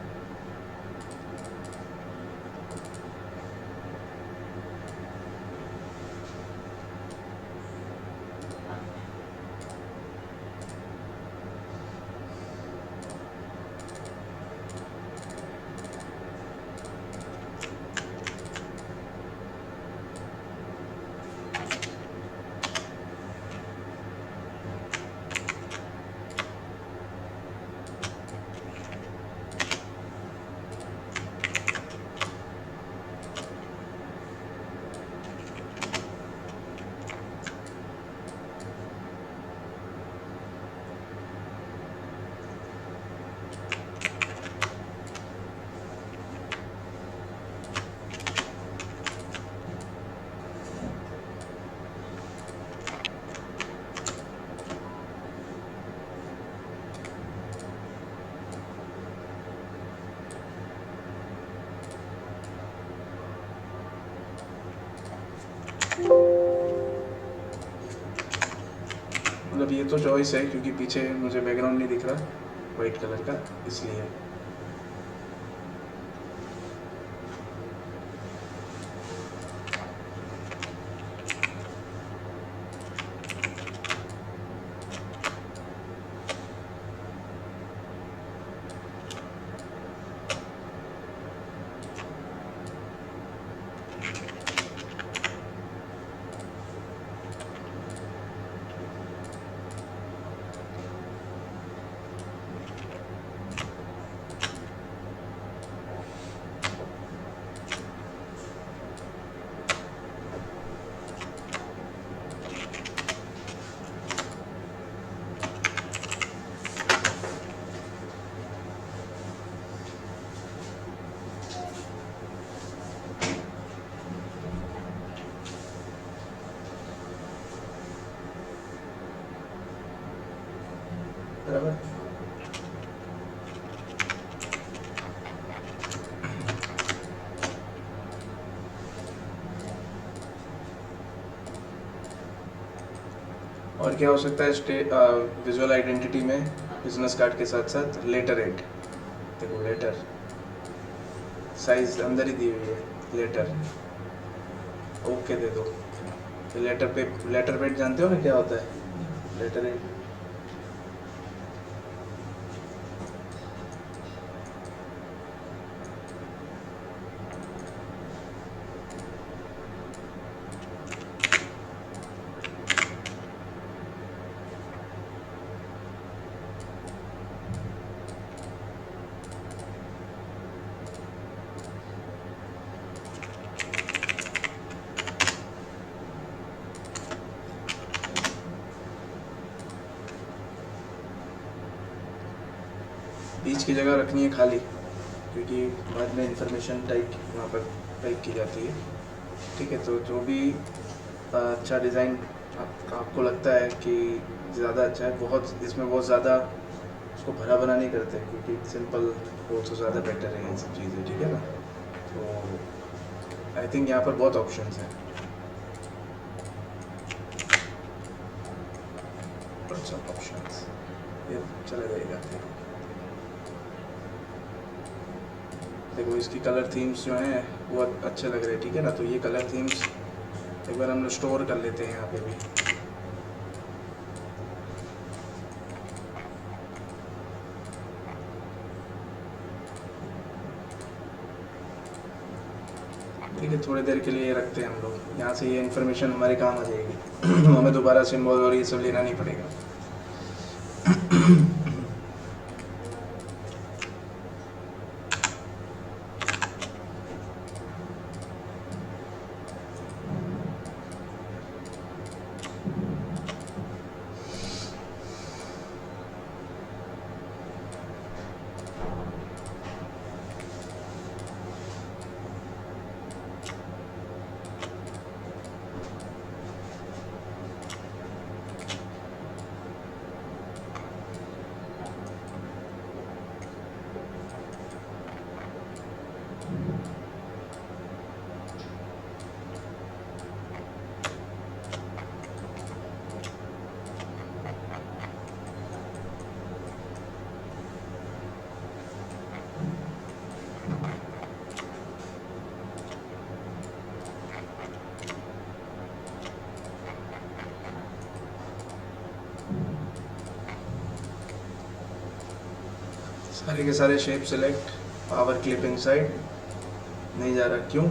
मतलब ये तो चॉइस है क्योंकि पीछे मुझे बैकग्राउंड नहीं दिख रहा वाइट कलर का, इसलिए। और क्या हो सकता है विजुअल आइडेंटिटी में बिजनेस कार्ड के साथ साथ लेटर हेड, देखो लेटर साइज अंदर ही दी हुई है, लेटर ओके दे दो। लेटर पेड जानते हो ना क्या होता है, लेटर हेड। बीच की जगह रखनी है खाली, क्योंकि बाद में इंफॉर्मेशन टाइप वहाँ पर टाइप की जाती है। ठीक है, तो जो भी अच्छा डिज़ाइन आपको लगता है कि ज़्यादा अच्छा है, बहुत इसमें बहुत ज़्यादा उसको भरा भरा नहीं करते, क्योंकि सिंपल हो तो ज़्यादा बेटर है ये सब चीज़ें। ठीक है ना, तो आई थिंक यहाँ पर बहुत ऑप्शंस हैं। ऑप्शंस ये चला जाएगा। देखो इसकी कलर थीम्स जो हैं वो अच्छे लग रहे हैं। ठीक है ना, तो ये कलर थीम्स एक बार हम लोग स्टोर कर लेते हैं यहाँ पे भी। ठीक है, थोड़ी देर के लिए रखते हैं हम लोग, यहाँ से ये इन्फॉर्मेशन हमारे काम आ जाएगी। हमें दोबारा सिंबल और ये सब लेना नहीं पड़ेगा। सारे के सारे shape select, power clip inside नहीं जा रहा, क्यों?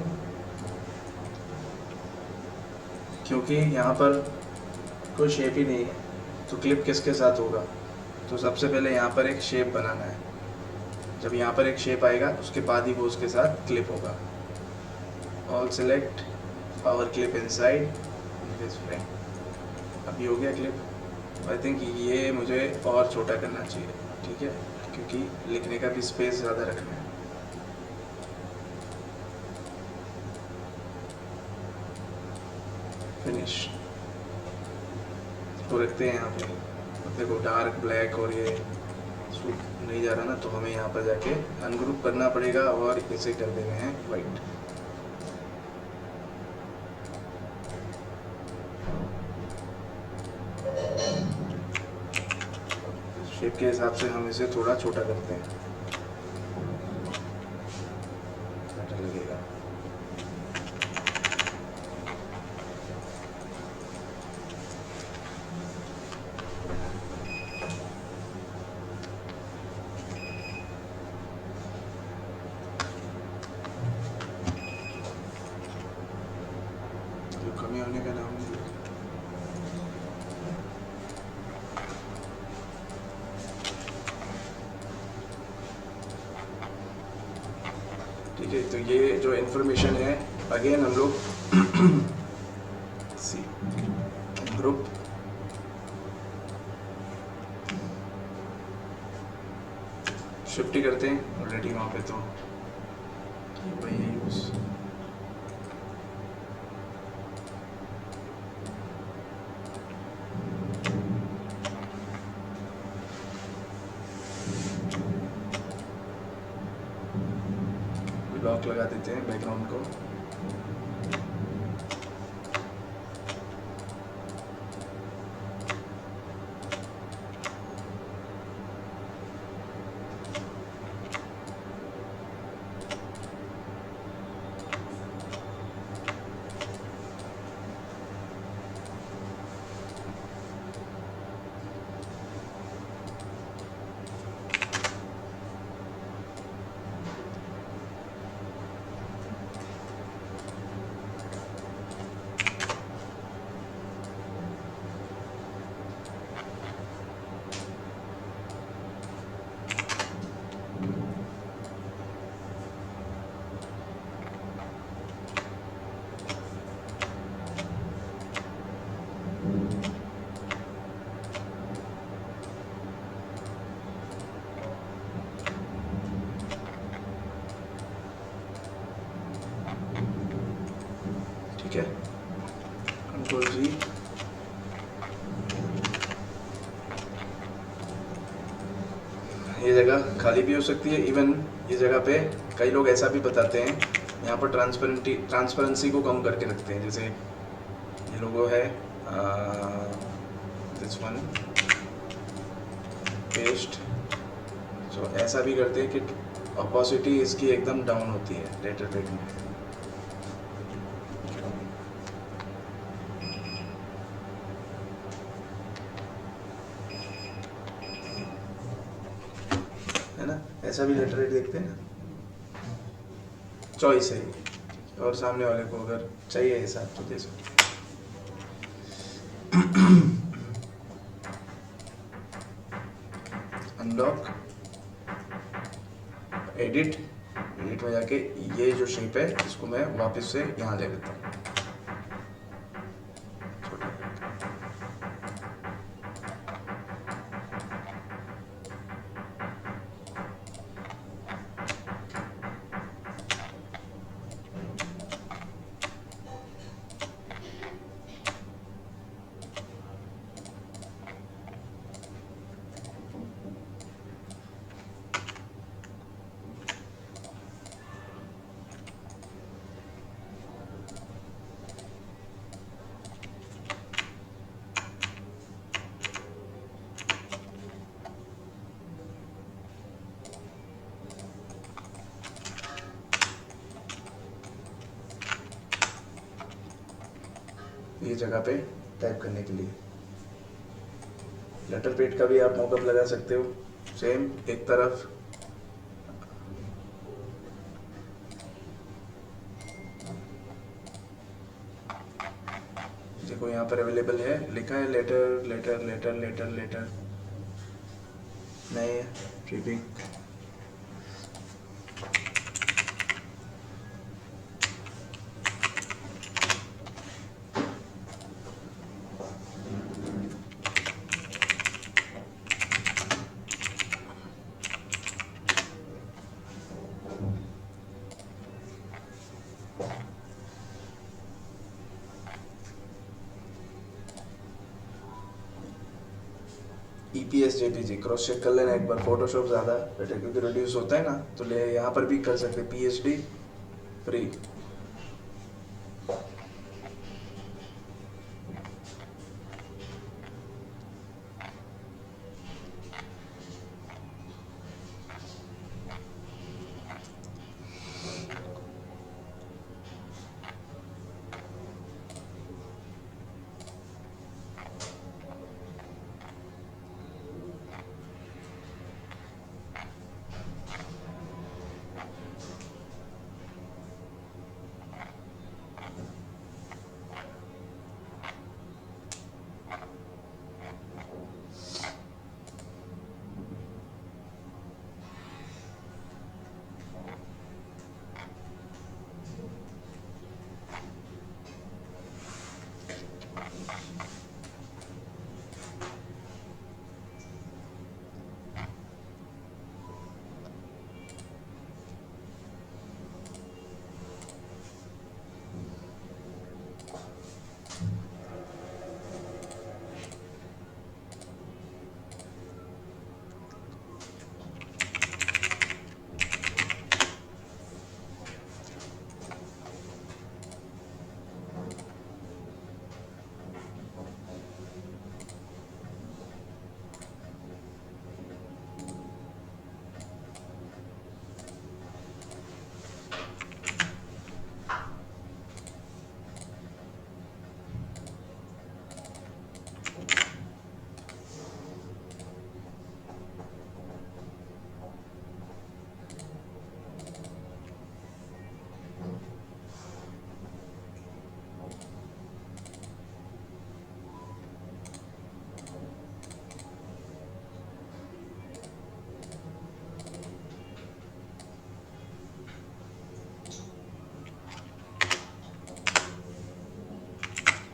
क्योंकि यहाँ पर कोई शेप ही नहीं है, तो क्लिप किसके साथ होगा? तो सबसे पहले यहाँ पर एक शेप बनाना है। जब यहाँ पर एक शेप आएगा उसके बाद ही वो उसके साथ क्लिप होगा। All select, power clip inside this frame. अभी हो गया क्लिप। आई थिंक ये मुझे और छोटा करना चाहिए। ठीक है, क्योंकि लिखने का भी स्पेस ज़्यादा रखना है। फिनिश तो रखते हैं यहाँ पे। देखो डार्क ब्लैक और ये सूट नहीं जा रहा ना, तो हमें यहाँ पर जाके अनग्रुप करना पड़ेगा और इसे कर देने हैं वाइट। शेप के हिसाब से हम इसे थोड़ा छोटा करते हैं, बेटर लगेगा। तो कमी होने का नाम नहीं। ठीक है, तो ये जो इन्फॉर्मेशन है अगेन हम लोग सी ग्रुप शिफ्ट ही करते हैं ऑलरेडी वहाँ पे, तो वही है यूज। लॉक लगा देते हैं बैकग्राउंड को। ठीक है, कंट्रोल जी। ये जगह खाली भी हो सकती है। इवन ये जगह पे कई लोग ऐसा भी बताते हैं, यहाँ पर ट्रांसपेरेंसी को कम करके रखते हैं। जैसे ये लोगो है दिस वन पेस्ट, सो ऐसा भी करते हैं कि ऑपोसिटी इसकी एकदम डाउन होती है लेटर पेड में। है ना, ऐसा भी लेटर पेड देखते हैं ना, चॉइस है ये। और सामने वाले को अगर चाहिए हिसाब तो दे सकते हैं। अनलॉक, एडिट में जाके ये जो शेप है इसको मैं वापस से यहाँ ले लेता हूँ। ये जगह पे टाइप करने के लिए लेटर पेड का भी आप मॉकअप लगा सकते हो। सेम एक तरफ देखो यहाँ पर अवेलेबल है, लिखा है letter letter letter letter letter, नहीं tripping. EPS JPG cross check कर लेना एक बार। फोटोशॉप ज़्यादा बेटर क्योंकि रिड्यूस होता है ना, तो ले यहाँ पर भी कर सकते PSD free.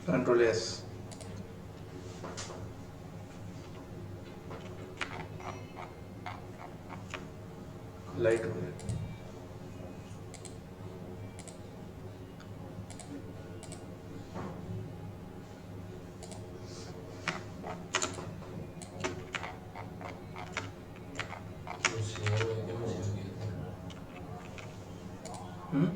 Control S, light हो गया। हम्म?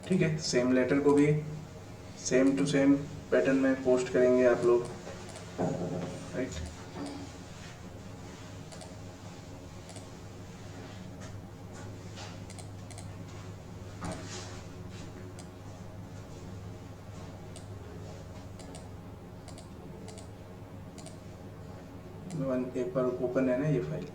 ठीक है, सेम लेटर को भी सेम टू सेम पैटर्न में पोस्ट करेंगे आप लोग, राइट? एक बार ओपन है ना ये फाइल।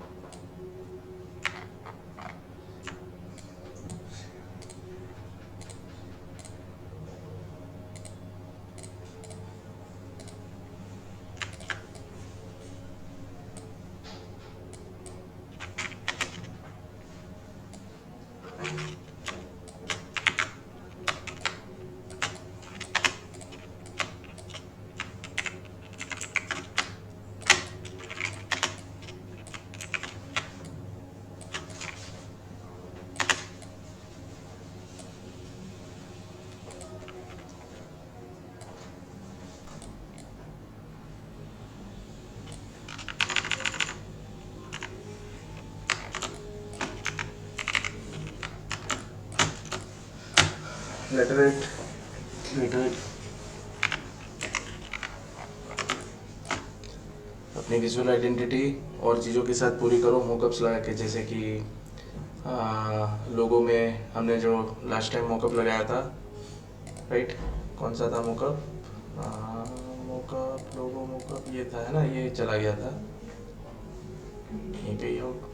लेटरेट अपनी विजुअल आइडेंटिटी और चीज़ों के साथ पूरी करो मॉकअप्स लगा के, जैसे कि लोगों में हमने जो लास्ट टाइम मॉकअप लगाया था, राइट? कौन सा था मॉकअप? लोगो मॉकअप ये था, है ना? ये चला गया था यहीं पे ही आउट।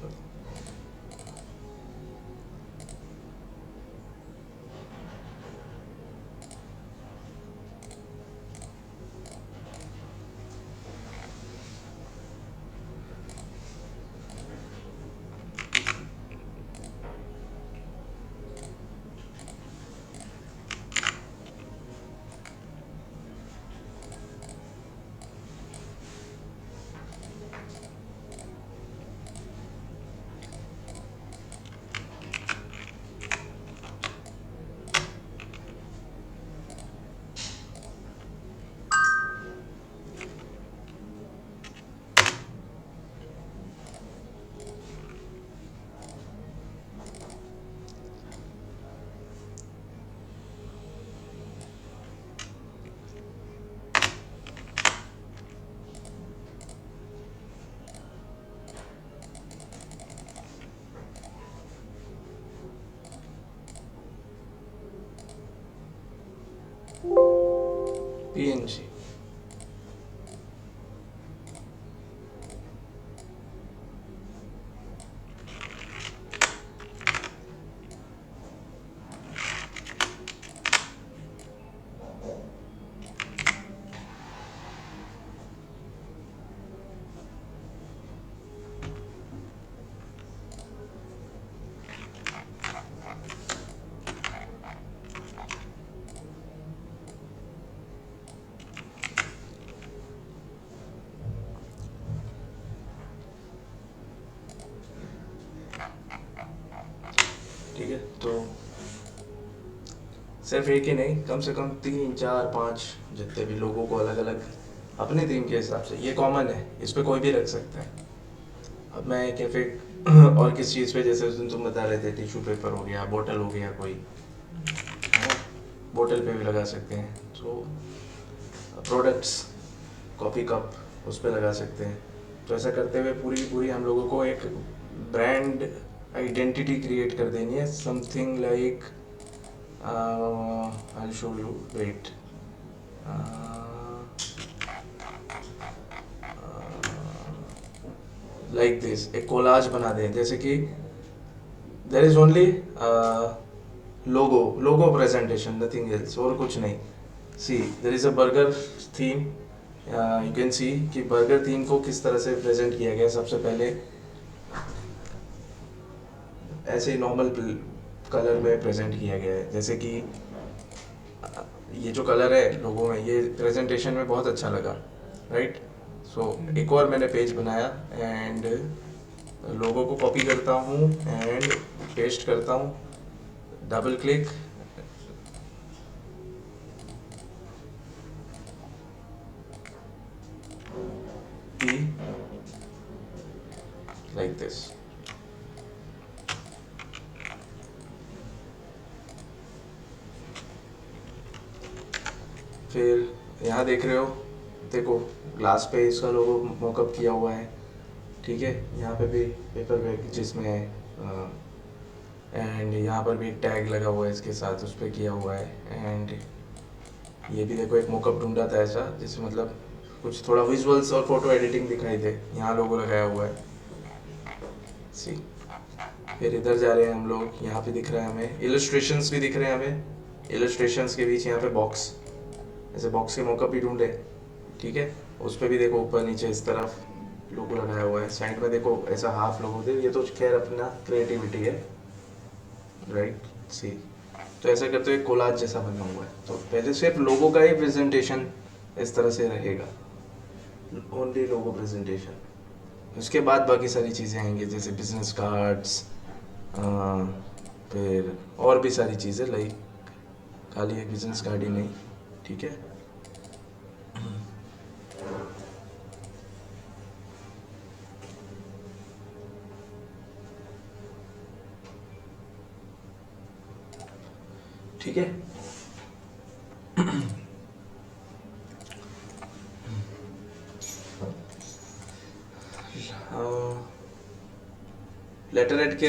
PNG ठीक है। तो सिर्फ एक ही नहीं, कम से कम 3 4 5 जितने भी लोगों को अलग अलग अपने थीम के हिसाब से, ये कॉमन है, इस पे कोई भी रख सकता है। अब मैं कैफे और किस चीज़ पे, जैसे उस दिन तुम बता रहे थे टिश्यू पेपर हो गया, बोतल हो गया, कोई बोतल पे भी लगा सकते हैं। तो प्रोडक्ट्स, कॉफ़ी कप, उस पर लगा सकते हैं। तो ऐसा करते हुए पूरी हम लोगों को एक ब्रांड आइडेंटिटी क्रिएट कर देनी है, something like I show you, wait, like this, एक कोलाज बना दें, जैसे कि there is only logo presentation, nothing else, और कुछ नहीं. See there is a burger theme, you can see कि बर्गर थीम को किस तरह से प्रेजेंट किया गया. सबसे पहले ऐसे नॉर्मल कलर में प्रेजेंट किया गया है, जैसे कि ये जो कलर है लोगों में, ये प्रेजेंटेशन में बहुत अच्छा लगा, राइट. सो एक और मैंने पेज बनाया एंड लोगो को कॉपी करता हूँ एंड पेस्ट करता हूँ, डबल क्लिक, लाइक दिस. फिर यहाँ देख रहे हो, देखो ग्लास पे इसका लोगो मॉकअप किया हुआ है, ठीक है. यहाँ पे भी पेपर बैग जिसमें है, एंड यहाँ पर भी एक टैग लगा हुआ है इसके साथ, उस पर किया हुआ है. एंड ये भी देखो, एक मॉकअप ढूंढा था ऐसा जिसमें मतलब कुछ थोड़ा विजुअल्स और फोटो एडिटिंग दिखाई दे, यहाँ लोगो लगाया हुआ है. सी, फिर इधर जा रहे हैं हम लोग, यहाँ पे दिख रहा है हमें इलस्ट्रेशंस भी दिख रहे हैं हमें. इलस्ट्रेशंस के बीच यहाँ पे बॉक्स, ऐसे बॉक्स के मॉकअप भी ढूंढे, ठीक है. उस पर भी देखो ऊपर नीचे इस तरफ लोगो लगाया हुआ है. साइड में देखो ऐसा हाफ लोगो दे, ये तो खैर अपना क्रिएटिविटी है, राइट. सी, तो ऐसा करते हुए कोलाज जैसा बना हुआ है. तो पहले सिर्फ लोगो का ही प्रेजेंटेशन इस तरह से रहेगा, ओनली लोगो प्रेजेंटेशन. उसके बाद बाकी सारी चीज़ें आएंगी, जैसे बिजनेस कार्ड्स, फिर और भी सारी चीज़ें, लाइक खाली एक बिजनेस कार्ड ही नहीं, ठीक है. ठीक है. लेटर हेड के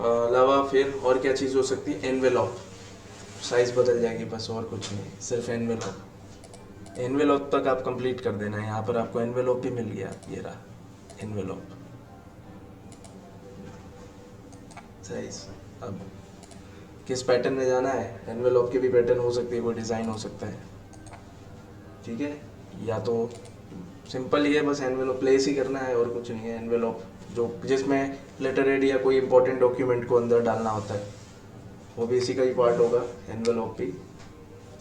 अलावा फिर और क्या चीज़ हो सकती है, एनवेलॉप. साइज बदल जाएगी बस, और कुछ नहीं, सिर्फ एनवेलॉप. एनवेलॉप तक आप कंप्लीट कर देना है. यहाँ पर आपको एनवेलॉप भी मिल गया, ये रहा एनवेलॉप साइज. अब किस पैटर्न में जाना है, एनवेलॉप के भी पैटर्न हो सकती है, कोई डिज़ाइन हो सकता है, ठीक है. या तो सिंपल ही है, बस एनवेलॉप प्लेस ही करना है और कुछ नहीं है. एनवेलॉप जो जिसमें लेटर हेड या कोई इंपॉर्टेंट डॉक्यूमेंट को अंदर डालना होता है, वो भी इसी का ही पार्ट होगा, एनवेलॉप भी.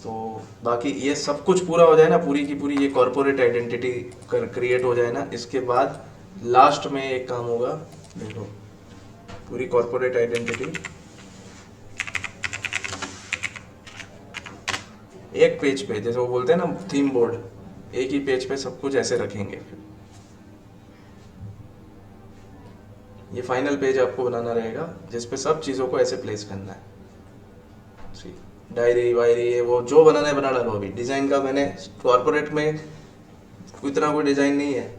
तो बाकी ये सब कुछ पूरा हो जाए ना, पूरी की पूरी ये कॉर्पोरेट आइडेंटिटी क्रिएट हो जाए ना, इसके बाद लास्ट में एक काम होगा. देखो पूरी कॉर्पोरेट आइडेंटिटी एक पेज पे, जैसे वो बोलते हैं ना थीम बोर्ड, एक ही पेज पे सब कुछ ऐसे रखेंगे. ये फाइनल पेज आपको बनाना रहेगा जिसपे सब चीज़ों को ऐसे प्लेस करना है. डायरी वायरी वो जो बनाना है बना डालो. अभी डिज़ाइन का मैंने कॉर्पोरेट में इतना कोई डिज़ाइन नहीं है,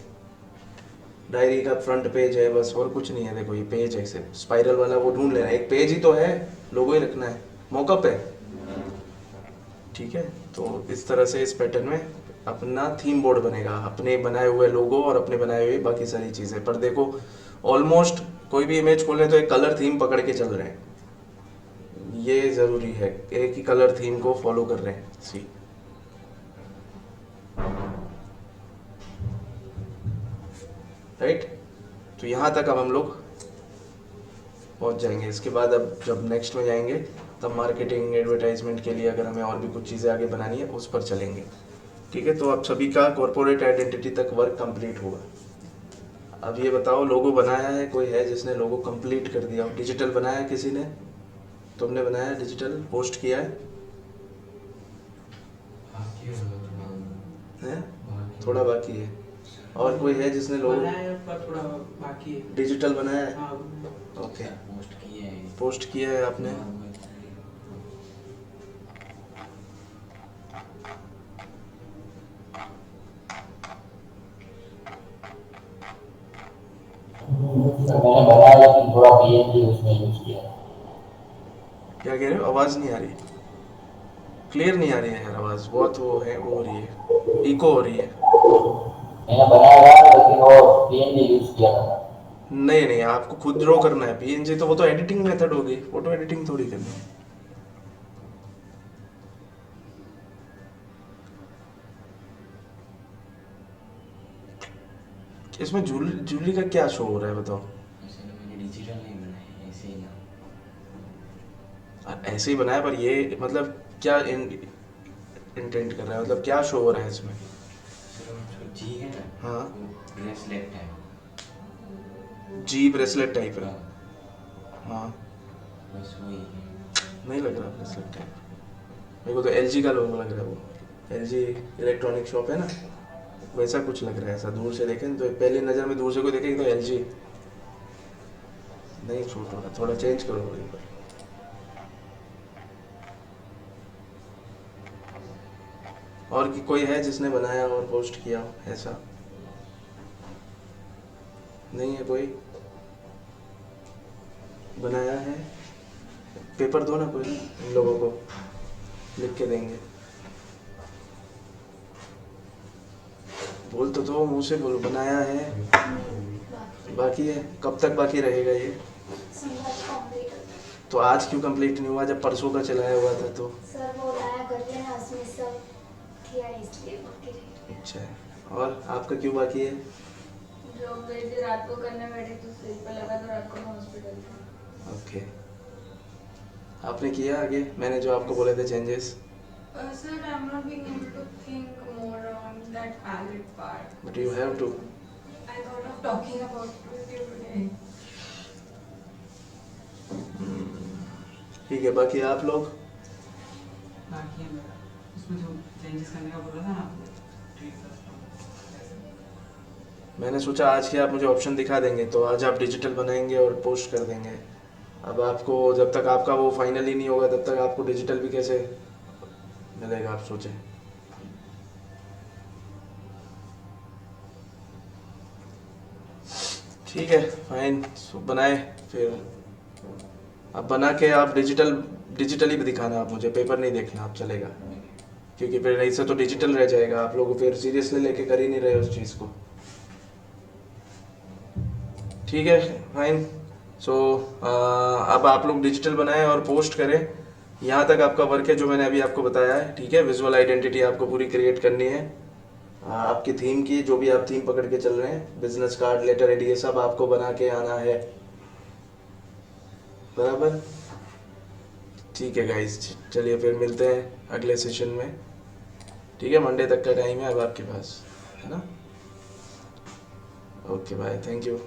डायरी का फ्रंट पेज है बस, और कुछ नहीं है. देखो ये पेज है, सिर्फ स्पाइरल वाला वो ढूंढ लेना है, एक पेज ही तो है, लोगो ही रखना है, मॉकअप है, ठीक है. तो इस तरह से इस पैटर्न में अपना थीम बोर्ड बनेगा, अपने बनाए हुए लोगो और अपने बनाए हुए बाकी सारी चीज़ें. पर देखो ऑलमोस्ट कोई भी इमेज खोलें तो एक कलर थीम पकड़ के चल रहे हैं, ये ज़रूरी है, एक ही कलर थीम को फॉलो कर रहे हैं. सी, राइट. तो यहाँ तक अब हम लोग पहुँच जाएंगे. इसके बाद अब जब नेक्स्ट में जाएंगे तब मार्केटिंग एडवर्टाइजमेंट के लिए अगर हमें और भी कुछ चीज़ें आगे बनानी है उस पर चलेंगे, ठीक है. तो आप सभी का कॉर्पोरेट आइडेंटिटी तक वर्क कंप्लीट होगा. अब ये बताओ, लोगो बनाया है कोई है जिसने लोगो कंप्लीट कर दिया? डिजिटल बनाया है किसी ने? तुमने बनाया डिजिटल, पोस्ट किया है? थोड़ा बाकी है. और कोई है जिसने लोगो पर थोड़ा बाकी है, डिजिटल बनाया है? हाँ. ओके, पोस्ट किया है आपने. मैंने बनाया लेकिन थोड़ा पीएनजी उसमें यूज किया। क्या कह रहे हो? आवाज़ नहीं आ रही, क्लियर नहीं आ रही है यार आवाज़, बहुत वो है, वो हो रही है, इको हो रही है। मैंने बनाया था लेकिन वो पीएनजी यूज किया था। नहीं नहीं, आपको खुद ड्रॉ करना है पीएनजी, तो वो तो एडिटिंग मेथड होगी, फोटो एडिटिंग थोड़ी करनी है। इसमें जूली जूली का क्या शो हो रहा है बताओ? ऐसे तो मैंने डिजिटल नहीं बनाया, ऐसे ही ना। ऐसे ही बनाया, पर ये मतलब क्या इंटेंट कर रहा है, मतलब क्या शो हो रहा है इसमें? जो जी है ना, हाँ, वो ब्रेसलेट है। जी ब्रेसलेट टाइप है। हाँ, हाँ, बस वही है। नहीं लग रहा ब्रेसलेट टाइप, मेरे को तो एलजी का लोगो लग रहा है, वो एलजी इलेक्ट्रॉनिक शॉप है ना, वैसा कुछ लग रहा है। ऐसा दूर से देखें तो पहली नज़र में दूर से कोई देखेगी तो एलजी नहीं, छूट हो रहा, थोड़ा चेंज करो वहीं पर। और कि कोई है जिसने बनाया और पोस्ट किया हो ऐसा? नहीं है कोई बनाया है? पेपर दो ना कोई, इन लोगों को लिख के देंगे। बोल तो दो, मुंह से बोलो बनाया है। बाकी है, कब तक बाकी रहेगा ये? तो आज क्यों कंप्लीट नहीं हुआ जब परसों का चलाया हुआ था तो? सर वो लाया कर लेना, उसमें सब किया इसलिए बाकी रही। अच्छा है, और आपका क्यों बाकी है? जो मेरे रात को करने बैठे तो सिर पे लगा तो रात को मैं हॉस्पिटल था। ओके, आपने किया आगे मैंने जो आपको बोले थे changes? Sir, I'm not being able to think more on that valid part. But you have to. I thought of talking about it with you today. ठीक है, बाकी आप लोग? बाकी है मेरा, उसमें जो चेंजेस करने का बोला था ना आपने, ठीक है। मैंने सोचा आज के आप मुझे ऑप्शन दिखा देंगे तो आज आप डिजिटल बनाएंगे और पोस्ट कर देंगे। अब आपको जब तक आपका वो फाइनल ही नहीं होगा तब तक आपको डिजिटल भी कैसे मिलेगा, आप सोचें। ठीक है, फाइन, बनाए फिर। अब बना के आप डिजिटली भी दिखाना, आप मुझे पेपर नहीं देखना आप, चलेगा? क्योंकि फिर ऐसे तो डिजिटल रह जाएगा, आप लोग फिर सीरियसली लेके कर ही नहीं रहे उस चीज़ को। ठीक है, फाइन। सो अब आप लोग डिजिटल बनाएं और पोस्ट करें। यहाँ तक आपका वर्क है जो मैंने अभी आपको बताया है, ठीक है? विजुअल आइडेंटिटी आपको पूरी क्रिएट करनी है। आपकी थीम की, जो भी आप थीम पकड़ के चल रहे हैं, बिजनेस कार्ड, लेटर हेड, ये सब आपको बना के आना है, बराबर? ठीक है गाइस, चलिए फिर मिलते हैं अगले सेशन में, ठीक है? मंडे तक का टाइम है अब आपके पास, है ना? Okay bye, thank you.